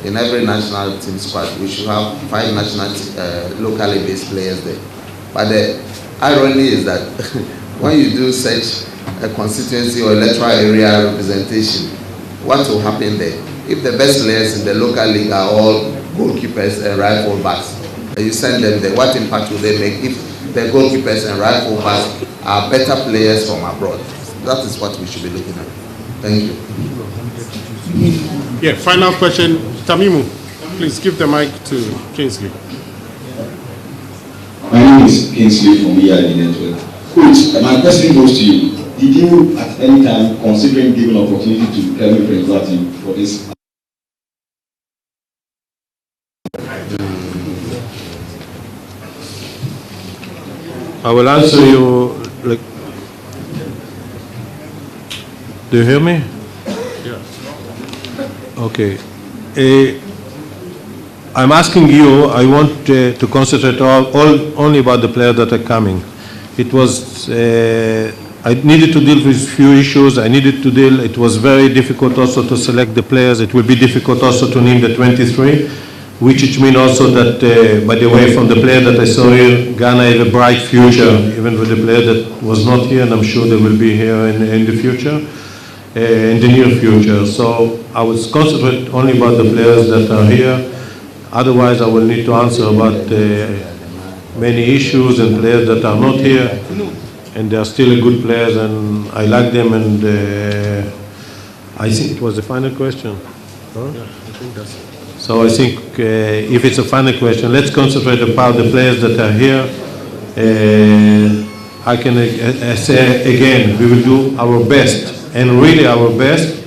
in every national team squad, we should have 5 national locally based players there. But the irony is that when you do such a constituency or electoral area representation, what will happen there? If the best players in the local league are all goalkeepers and rifle backs, and you send them there, what impact will they make if the goalkeepers and rifle backs are better players from abroad? That is what we should be looking at. Thank you. Yeah, final question. Tamimu, please give the mic to Kingsley. My name is Kingsley from EID Network. Coach, my question goes to you. Did you at any time considering giving opportunity to Kevin Prince for this? I will answer you. Like, do you hear me? Yeah. Okay. I'm asking you. I want to concentrate only about the players that are coming. It was. I needed to deal with few issues. It was very difficult also to select the players. It will be difficult also to name the 23, which means also that, by the way, from the player that I saw here, Ghana has a bright future, even with the player that was not here, and I'm sure they will be here in the future, in the near future. So I was concentrate only about the players that are here. Otherwise, I will need to answer about many issues and players that are not here. And they are still good players, and I like them. And I think it was the final question. Huh? Yeah, I think that's it. So I think if it's a final question, let's concentrate about the players that are here. I can say again, we will do our best, and really our best,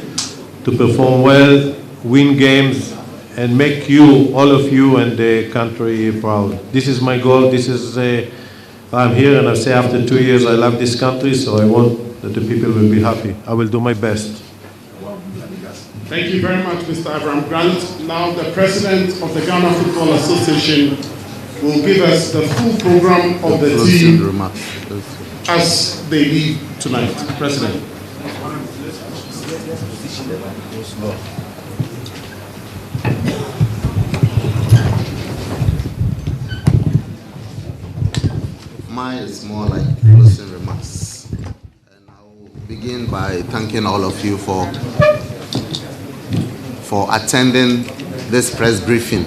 to perform well, win games, and make you, all of you, and the country proud. This is my goal. This is I'm here, and I say after 2 years I love this country, so I want that the people will be happy. I will do my best. Thank you very much, Mr. AVRAM Grant. Now the President of the Ghana Football Association will give us the full program of the team as they leave tonight. President. Mine is more like closing remarks. And I will begin by thanking all of you for attending this press briefing,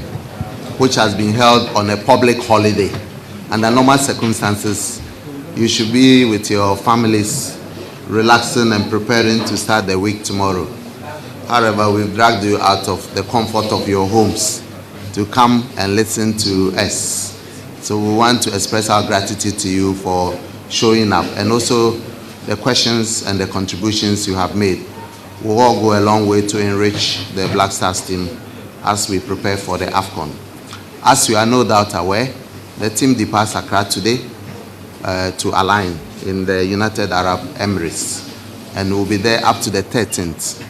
which has been held on a public holiday. Under normal circumstances, you should be with your families, relaxing and preparing to start the week tomorrow. However, we've dragged you out of the comfort of your homes to come and listen to us. So we want to express our gratitude to you for showing up, and also the questions and the contributions you have made will all go a long way to enrich the Black Stars team as we prepare for the AFCON. As you are no doubt aware, the team departs Accra today to align in the United Arab Emirates, and will be there up to the 13th.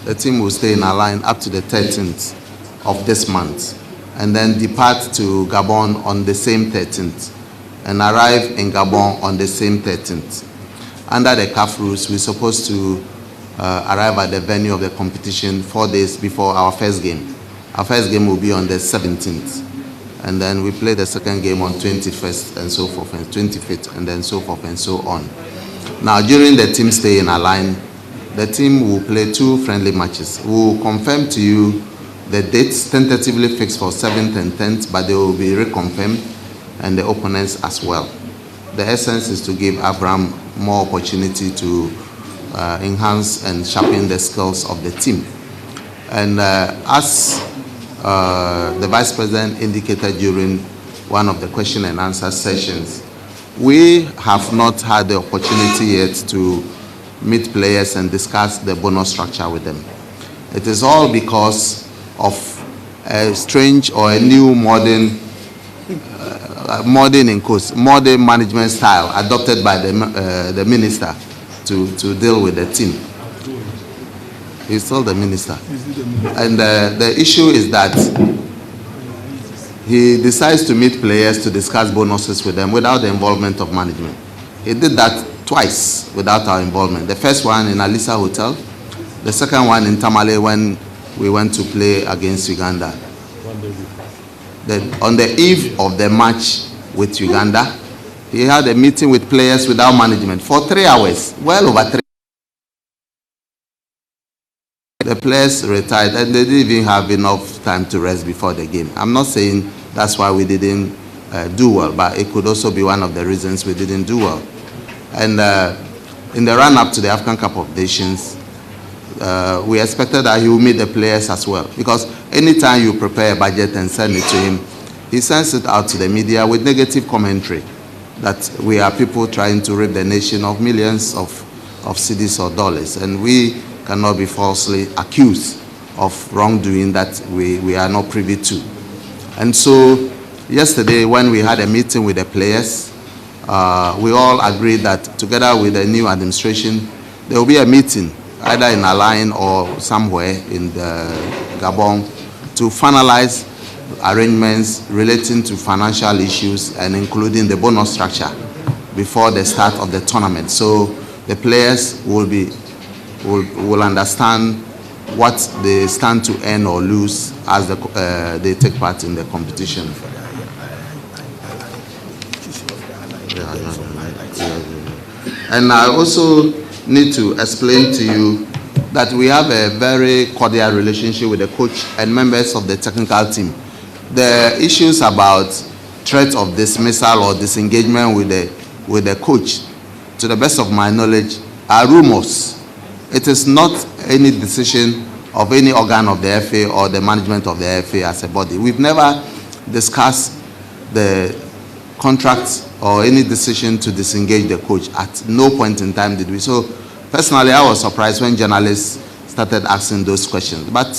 The team will stay in Align up to the 13th of this month, and then depart to Gabon on the same 13th, and arrive in Gabon on the same 13th. Under the CAF rules, we're supposed to arrive at the venue of the competition 4 days before our first game. Our first game will be on the 17th, and then we play the second game on 21st and so forth, and 25th, and then so forth and so on. Now, during the team stay in Align, the team will play 2 friendly matches. We will confirm to you the dates tentatively fixed for 7th and 10th, but they will be reconfirmed, and the opponents as well. The essence is to give AVRAM more opportunity to enhance and sharpen the skills of the team. And as the Vice President indicated during one of the question and answer sessions, we have not had the opportunity yet to meet players and discuss the bonus structure with them. It is all because of a strange or a new modern management style adopted by the minister to deal with the team. He's still the minister. And the issue is that he decides to meet players to discuss bonuses with them without the involvement of management. He did that twice without our involvement. The first one in Alisa Hotel, the second one in Tamale when we went to play against Uganda. On the eve of the match with Uganda, he had a meeting with players without management for 3 hours, well over 3 hours. The players retired, and they didn't even have enough time to rest before the game. I'm not saying that's why we didn't do well, but it could also be one of the reasons we didn't do well. And in the run-up to the African Cup of Nations, we expected that he would meet the players as well, because anytime you prepare a budget and send it to him, he sends it out to the media with negative commentary that we are people trying to rid the nation of millions of cedis or dollars, and we cannot be falsely accused of wrongdoing that we are not privy to. And so yesterday when we had a meeting with the players, we all agreed that together with the new administration, there will be a meeting either in Align or somewhere in the Gabon to finalize arrangements relating to financial issues and including the bonus structure before the start of the tournament. So the players will understand what they stand to earn or lose as they take part in the competition. And I also need to explain to you that we have a very cordial relationship with the coach and members of the technical team. The issues about threat of dismissal or disengagement with the coach, to the best of my knowledge, are rumors. It is not any decision of any organ of the FA or the management of the FA as a body. We've never discussed the contract or any decision to disengage the coach. At no point in time did we. So personally, I was surprised when journalists started asking those questions. But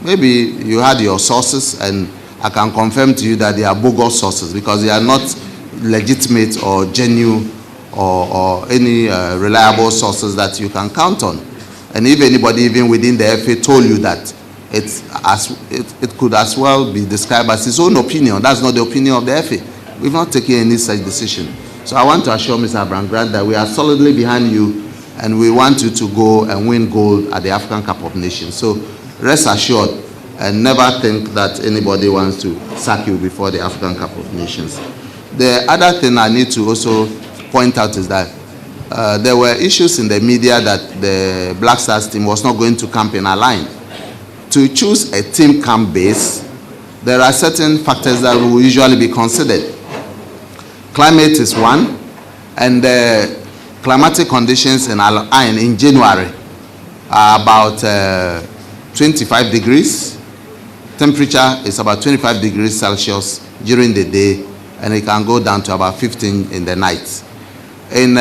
maybe you had your sources, and I can confirm to you that they are bogus sources because they are not legitimate or genuine or any reliable sources that you can count on. And if anybody even within the FA told you that it could as well be described as his own opinion, that's not the opinion of the FA. We've not taken any such decision. So I want to assure Mr. Abraham Grant that we are solidly behind you, and we want you to go and win gold at the African Cup of Nations. So rest assured, and never think that anybody wants to sack you before the African Cup of Nations. The other thing I need to also point out is that there were issues in the media that the Black Stars team was not going to camp in Align. To choose a team camp base, there are certain factors that will usually be considered. Climate is one, and the climatic conditions in Align in January are about 25 degrees. Temperature is about 25 degrees Celsius during the day, and it can go down to about 15 in the night. In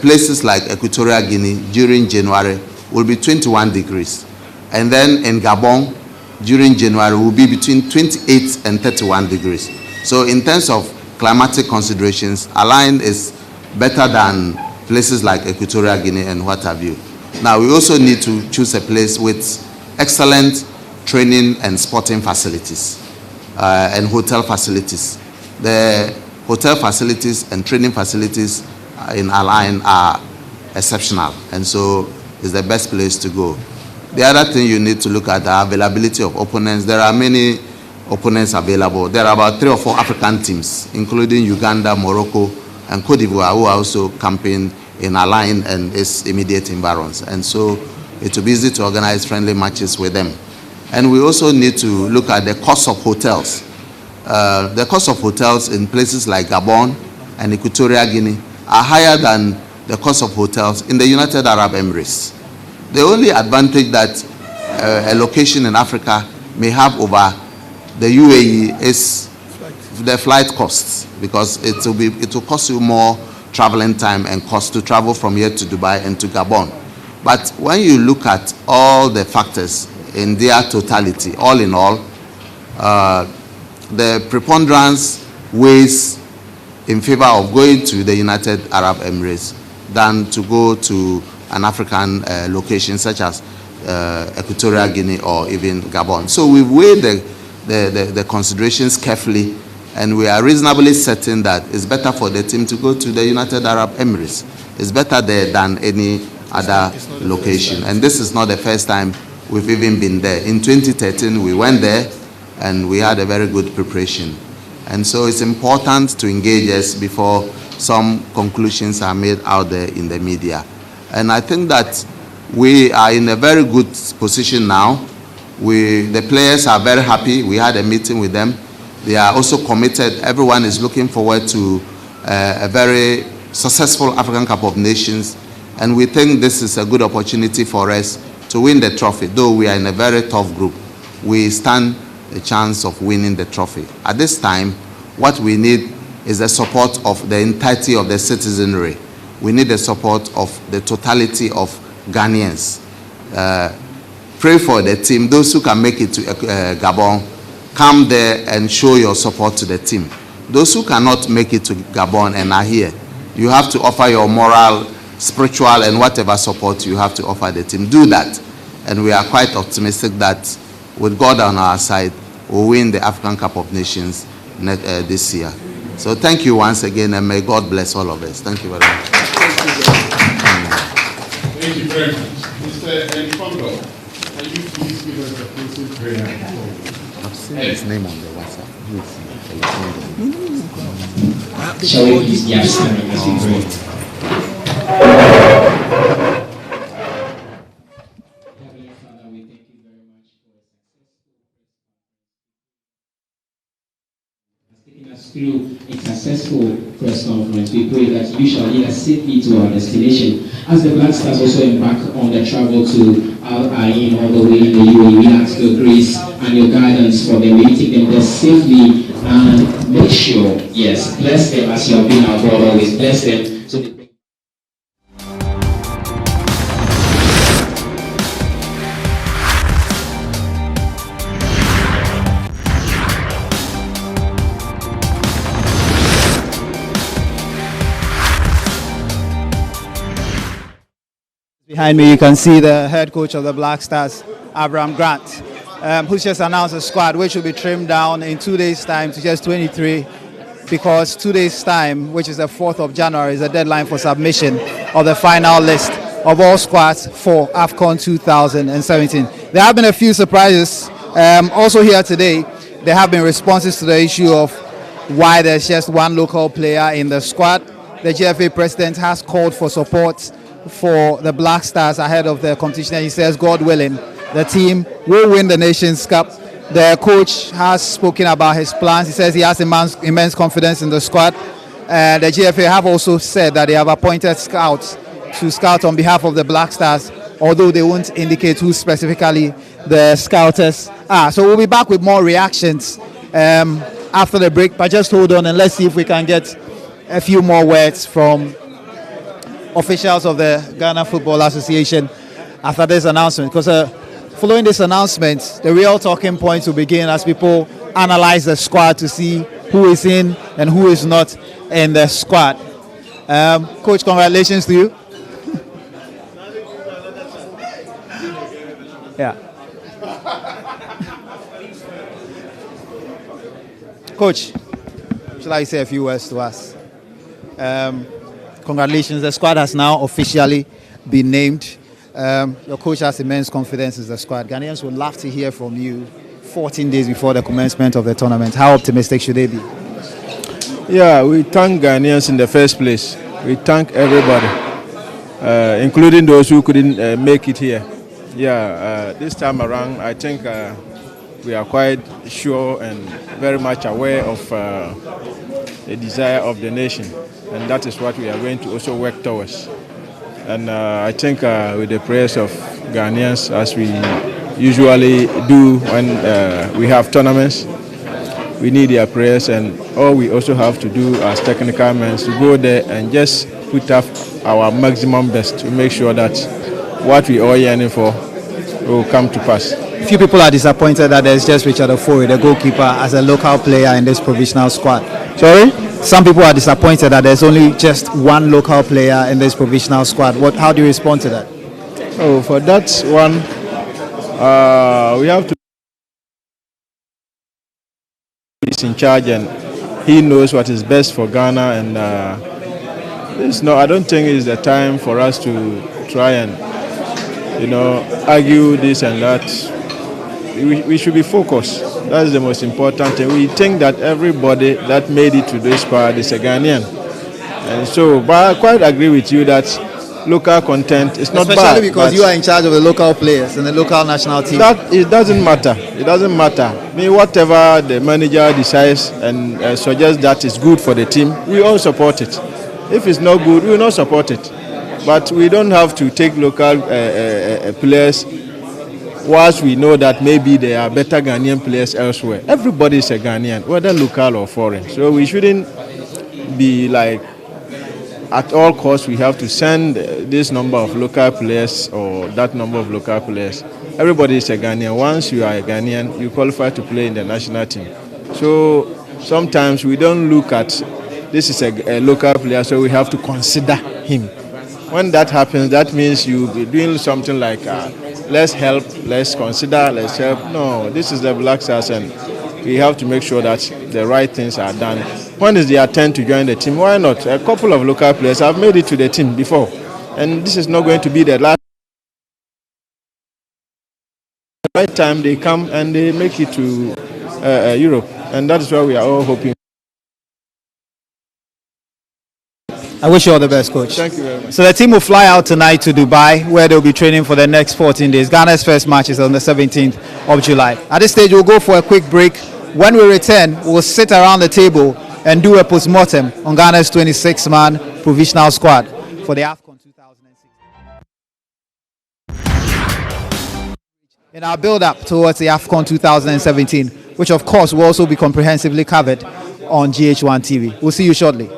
places like Equatorial Guinea, during January, will be 21 degrees. And then in Gabon, during January, will be between 28 and 31 degrees. So in terms of climatic considerations, Align is better than places like Equatorial Guinea and what have you. Now, we also need to choose a place with excellent training and sporting facilities and hotel facilities. The hotel facilities and training facilities in Align are exceptional, and so it's the best place to go. The other thing you need to look at the availability of opponents. There are many opponents available. There are about 3 or 4 African teams, including Uganda, Morocco, and Cote d'Ivoire, who are also camping in Align and its immediate environs. And so it will be easy to organize friendly matches with them. And we also need to look at the cost of hotels. The cost of hotels in places like Gabon and Equatorial Guinea are higher than the cost of hotels in the United Arab Emirates. The only advantage that a location in Africa may have over the UAE is the flight costs, because it will cost you more traveling time and cost to travel from here to Dubai and to Gabon. But when you look at all the factors in their totality, all in all, the preponderance weighs in favor of going to the United Arab Emirates than to go to an African location such as Equatorial Guinea or even Gabon. So we've weighed the considerations carefully, and we are reasonably certain that it's better for the team to go to the United Arab Emirates. It's better there than any other location. And this is not the first time we've even been there. In 2013, we went there, and we had a very good preparation. And so it's important to engage us before some conclusions are made out there in the media. And I think that we are in a very good position now. The players are very happy. We had a meeting with them. They are also committed. Everyone is looking forward to a very successful African Cup of Nations. And we think this is a good opportunity for us to win the trophy. Though we are in a very tough group, we stand a chance of winning the trophy. At this time, what we need is the support of the entirety of the citizenry. We need the support of the totality of Ghanaians. Pray for the team. Those who can make it to Gabon, come there and show your support to the team. Those who cannot make it to Gabon and are here, you have to offer your moral, spiritual, and whatever support you have to offer the team. Do that. And we are quite optimistic that with God on our side, we'll win the African Cup of Nations this year. So thank you once again, and may God bless all of us. Thank you very much. Thank you very much. Mr. Nkondo, can you please give us a closing prayer? I've seen his name on the WhatsApp. Shall we please be standing as we pray? Through a successful press conference, we pray that you shall lead us safely to our destination. As the Black Stars also embark on the travel to Al Ain all the way in the UAE, we ask your grace and your guidance for them. May you take them there safely and make sure, yes, bless them as you have been our God always. Bless them so they Behind me, you can see the head coach of the Black Stars, AVRAM Grant, who's just announced a squad which will be trimmed down in 2 days' time to just 23, because 2 days' time, which is the 4th of January, is the deadline for submission of the final list of all squads for AFCON 2017. There have been a few surprises. Also here today, there have been responses to the issue of why there's just one local player in the squad. The GFA president has called for support for the Black Stars ahead of the competition. He says, God willing, the team will win the Nations Cup. The coach has spoken about his plans. He says he has immense confidence in the squad. The GFA have also said that they have appointed scouts to scout on behalf of the Black Stars, although they won't indicate who specifically the scouters are. So we'll be back with more reactions after the break, but just hold on and let's see if we can get a few more words from officials of the Ghana Football Association after this announcement, because following this announcement, the real talking points will begin as people analyze the squad to see who is in and who is not in the squad. Coach, congratulations to you. Yeah. Coach, shall I say a few words to us? Congratulations, the squad has now officially been named. Your coach has immense confidence in the squad. Ghanaians would love to hear from you 14 days before the commencement of the tournament. How optimistic should they be? Yeah, we thank Ghanaians in the first place. We thank everybody, including those who couldn't make it here. Yeah, this time around, I think we are quite sure and very much aware of the desire of the nation. And that is what we are going to also work towards. And I think with the prayers of Ghanaians, as we usually do when we have tournaments, we need their prayers, and all we also have to do as technical men is to go there and just put up our maximum best to make sure that what we are yearning for will come to pass. A few people are disappointed that there's just Richard Ofori, the goalkeeper, as a local player in this provisional squad. Sorry? Some people are disappointed that there's only just one local player in this provisional squad. How do you respond to that? Oh, for that one, we have to. He's in charge and he knows what is best for Ghana, and I don't think it's the time for us to try and argue this and that. We should be focused. That's the most important thing. We think that everybody that made it to this part is a Ghanaian. And so, but I quite agree with you that local content is not bad. Especially because you are in charge of the local players and the local national team. It doesn't matter. It doesn't matter. I mean, whatever the manager decides and suggests that is good for the team, we all support it. If it's not good, we will not support it. But we don't have to take local players whilst we know that maybe there are better Ghanaian players elsewhere. Everybody is a Ghanaian, whether local or foreign. So we shouldn't be like, at all costs, we have to send this number of local players or that number of local players. Everybody is a Ghanaian. Once you are a Ghanaian, you qualify to play in the national team. So sometimes we don't look at this is a local player, so we have to consider him. When that happens, that means you'll be doing something like let's help, let's consider, let's help. No, this is the Black Stars, and we have to make sure that the right things are done. When is their turn to join the team? Why not? A couple of local players have made it to the team before, and this is not going to be the last. The right time they come and they make it to Europe, and that is what we are all hoping. I wish you all the best, Coach. Thank you very much. So the team will fly out tonight to Dubai, where they'll be training for the next 14 days. Ghana's first match is on the 17th of July. At this stage, we'll go for a quick break. When we return, we'll sit around the table and do a post-mortem on Ghana's 26-man provisional squad for the AFCON 2016. In our build-up towards the AFCON 2017, which of course will also be comprehensively covered on GHOne TV. We'll see you shortly.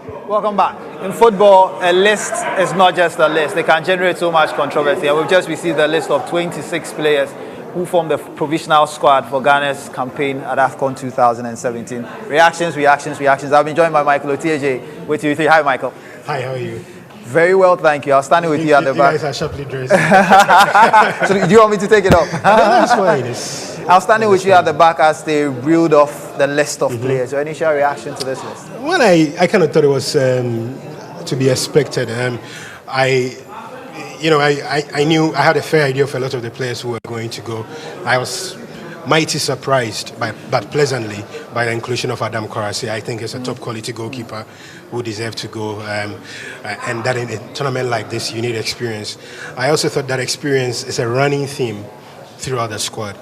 Welcome back. In football, a list is not just a list. They can generate so much controversy. And we've just received a list of 26 players who formed the provisional squad for Ghana's campaign at AFCON 2017. Reactions. I've been joined by Michael Otieje with you. Hi, Michael. Hi, how are you? Very well, thank you. I was standing with you at the back. You guys are sharply dressed. So do you want me to take it up? That's fine. I was standing with you at the back as they reeled off the list of players. So initial reaction to this list? Well, I kind of thought it was to be expected. I knew I had a fair idea of a lot of the players who were going to go. I was mighty surprised, but pleasantly, by the inclusion of Adam Korasi. I think he's a top quality goalkeeper who deserves to go. And that in a tournament like this, you need experience. I also thought that experience is a running theme throughout the squad.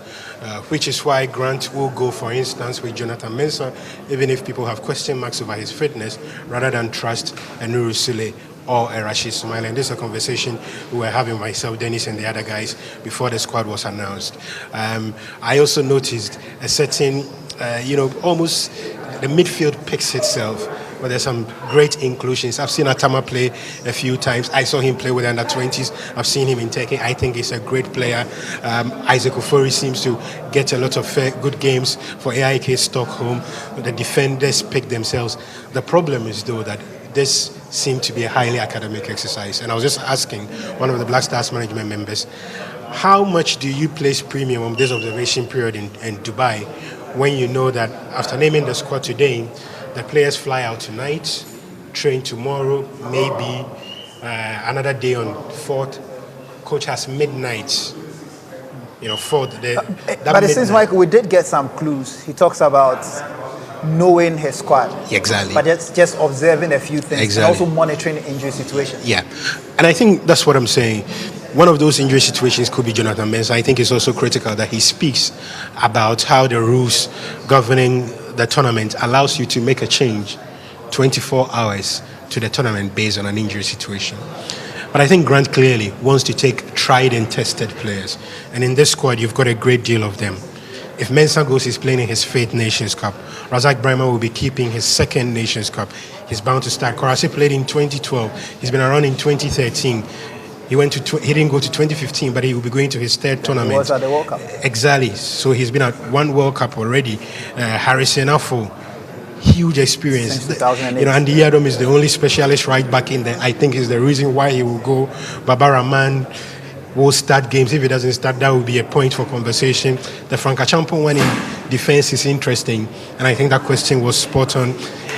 Which is why Grant will go, for instance, with Jonathan Mensah, even if people have question marks over his fitness, rather than trust a Nuru Sule or a Rashid Sumaila. And this is a conversation we were having, myself, Dennis, and the other guys before the squad was announced. I also noticed a certain, almost the midfield picks itself. But there's some great inclusions. I've seen Atama play a few times. I saw him play with the under-20s. I've seen him in Turkey. I think he's a great player. Isaac Ofori seems to get a lot of good games for AIK Stockholm. The defenders pick themselves. The problem is, though, that this seemed to be a highly academic exercise. And I was just asking one of the Black Stars management members, how much do you place premium on this observation period in Dubai when you know that after naming the squad today, the players fly out tonight, train tomorrow, maybe another day on 4th. Coach has midnight, 4th. But it seems, Michael, we did get some clues. He talks about knowing his squad. Exactly. But just observing a few things. Exactly. And also monitoring injury situations. Yeah. And I think that's what I'm saying. One of those injury situations could be Jonathan Mensah. I think it's also critical that he speaks about how the rules governing the tournament allows you to make a change 24 hours to the tournament based on an injury situation. But I think Grant clearly wants to take tried and tested players. And in this squad, you've got a great deal of them. If Mensah goes, he's playing in his 5th Nations Cup. Razak Brahma will be keeping his 2nd Nations Cup. He's bound to start. Korasi played in 2012. He's been around in 2013. He didn't go to 2015, but he will be going to his 3rd tournament. He was at the World Cup. Exactly. So he's been at 1 World Cup already. Harrison Affo, huge experience. Since 2008. Andy Adam is the only specialist right back in there. I think is the reason why he will go. Baba Rahman will start games. If he doesn't start, that will be a point for conversation. The Frank Achampong one in defense is interesting, and I think that question was spot on.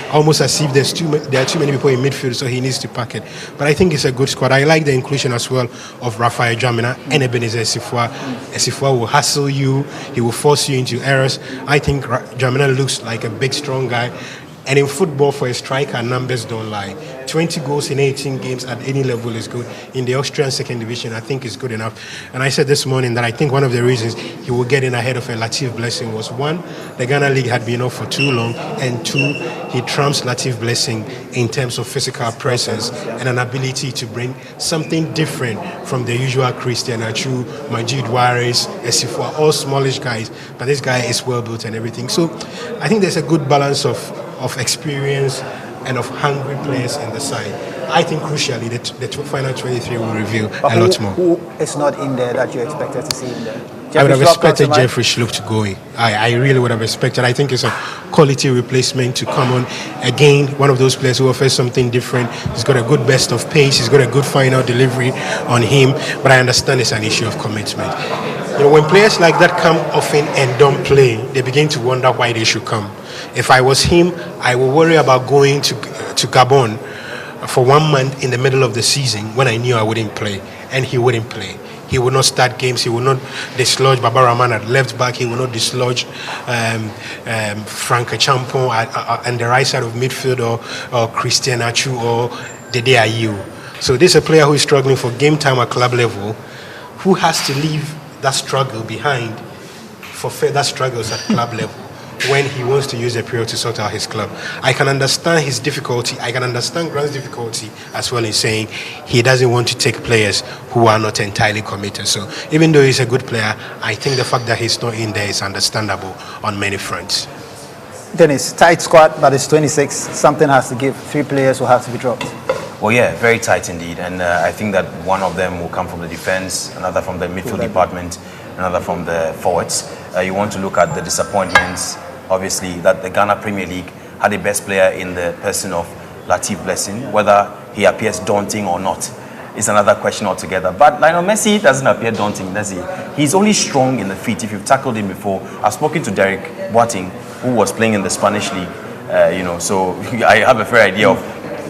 Almost as if there are too many people in midfield, so he needs to pack it. But I think it's a good squad. I like the inclusion as well of Raphael Jamina and Ebenezer Esifua. Esifua will hustle you. He will force you into errors. I think Jamina looks like a big, strong guy. And in football, for a striker, numbers don't lie. 20 goals in 18 games at any level is good. In the Austrian 2nd division, I think is good enough. And I said this morning that I think one of the reasons he will get in ahead of a Latif Blessing was, 1, the Ghana League had been off for too long, and 2, he trumps Latif Blessing in terms of physical presence and an ability to bring something different from the usual Christian Achu, Majid Waris, Esifua, all smallish guys. But this guy is well built and everything. So I think there's a good balance of experience and of hungry players in the side. I think crucially the final 23 will reveal a lot more. Who is not in there that you expected to see in there? I would have expected Jeffrey Schlupp to go in. I really would have expected. I think it's a quality replacement to come on. Again, one of those players who offers something different. He's got a good burst of pace. He's got a good final delivery on him. But I understand it's an issue of commitment. When players like that come often and don't play, they begin to wonder why they should come. If I was him, I would worry about going to Gabon for 1 month in the middle of the season when I knew I wouldn't play, and he wouldn't play. He would not start games. He would not dislodge Baba Rahman at left back. He would not dislodge Frank Achampong on the right side of midfield, or Christian Achu or Dede Ayew. So this is a player who is struggling for game time at club level, who has to leave that struggle behind for further struggles at club level when he wants to use a period to sort out his club. I can understand his difficulty. I can understand Grant's difficulty as well in saying he doesn't want to take players who are not entirely committed. So even though he's a good player, I think the fact that he's not in there is understandable on many fronts. Dennis, tight squad, but it's 26. Something has to give. 3 players will have to be dropped. Well, yeah, very tight indeed. And I think that one of them will come from the defense, another from the midfield department, another from the forwards. You want to look at the disappointments, obviously, that the Ghana Premier League had the best player in the person of Latif Blessing. Whether he appears daunting or not is another question altogether. But Lionel Messi doesn't appear daunting, does he? He's only strong in the feet. If you've tackled him before, I've spoken to Derek Boateng, who was playing in the Spanish league, so I have a fair idea of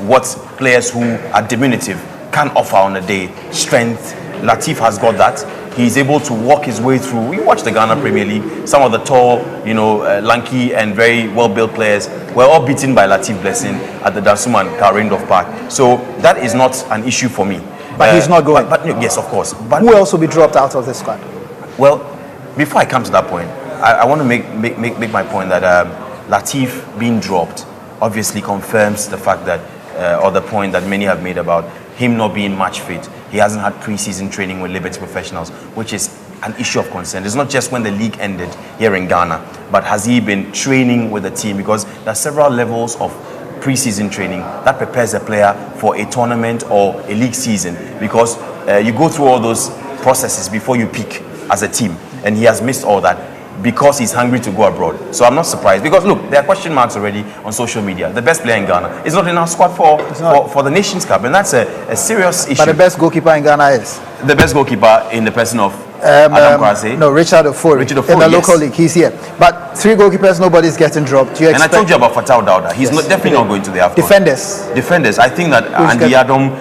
what players who are diminutive can offer on a day. Strength. Latif has got that. He's able to walk his way through. We watch the Ghana Premier League. Some of the tall, lanky and very well-built players were all beaten by Latif Blessing at the Darsuman Karindorf Park. So that is not an issue for me. But he's not going. But yes, of course. But who else will be dropped out of the squad? Well, before I come to that point, I want to make my point that Latif being dropped obviously confirms the fact that, or the point that many have made about him not being match fit. He hasn't had pre-season training with Liberty Professionals, which is an issue of concern. It's not just when the league ended here in Ghana, but has he been training with the team? Because there are several levels of pre-season training that prepares a player for a tournament or a league season, because you go through all those processes before you peak as a team, and he has missed all that because he's hungry to go abroad. So I'm not surprised, because look, there are question marks already on social media. The best player in Ghana is not in our squad for the Nations Cup, and that's a serious issue. But the best goalkeeper in Ghana is? The best goalkeeper in the person of Adam Kwasi. No, Richard Ofori. In the local league, he's here. But 3 goalkeepers, nobody's getting dropped. And I told you about Fatau Dauda. He's definitely not going to the AFCON. Defenders. I think that Andy Adam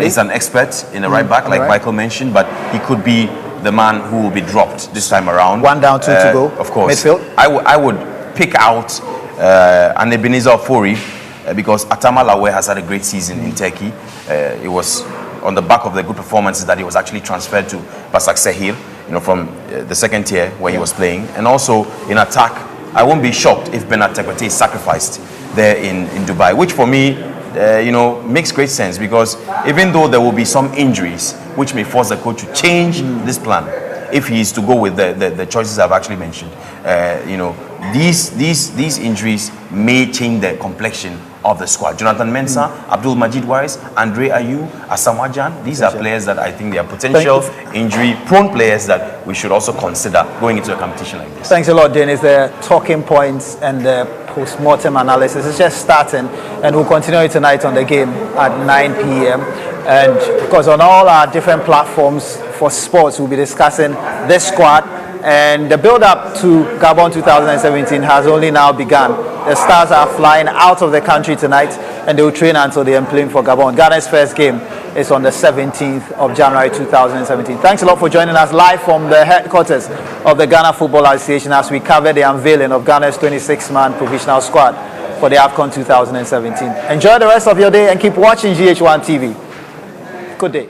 is an expert in the right back, like Michael mentioned, but he could be the man who will be dropped this time around. 1 down, 2 to go. Of course. Midfield. I would pick out an Ebenezer Ofori because Atama Lawe has had a great season in Turkey. It was on the back of the good performances that he was actually transferred to Basak Sehir, from the second tier where he was playing. And also in attack, I won't be shocked if Bernard Tekwete is sacrificed there in Dubai, which for me, makes great sense, because even though there will be some injuries which may force the coach to change this plan, if he is to go with the choices I've actually mentioned, these injuries may change the complexion of the squad. Jonathan Mensah, Abdul Majid Wise, Andre Ayew, Asamoah Gyan, these are players that I think they are potential injury-prone players that we should also consider going into a competition like this. Thanks a lot, Dennis. The talking points and the post-mortem analysis is just starting, and we'll continue it tonight on the game at 9 p.m. And because on all our different platforms for sports, we'll be discussing this squad. And the build-up to Gabon 2017 has only now begun. The Stars are flying out of the country tonight, and they will train until they are playing for Gabon. Ghana's first game is on the 17th of January 2017. Thanks a lot for joining us live from the headquarters of the Ghana Football Association as we cover the unveiling of Ghana's 26-man provisional squad for the AFCON 2017. Enjoy the rest of your day and keep watching GHOne TV. Good day.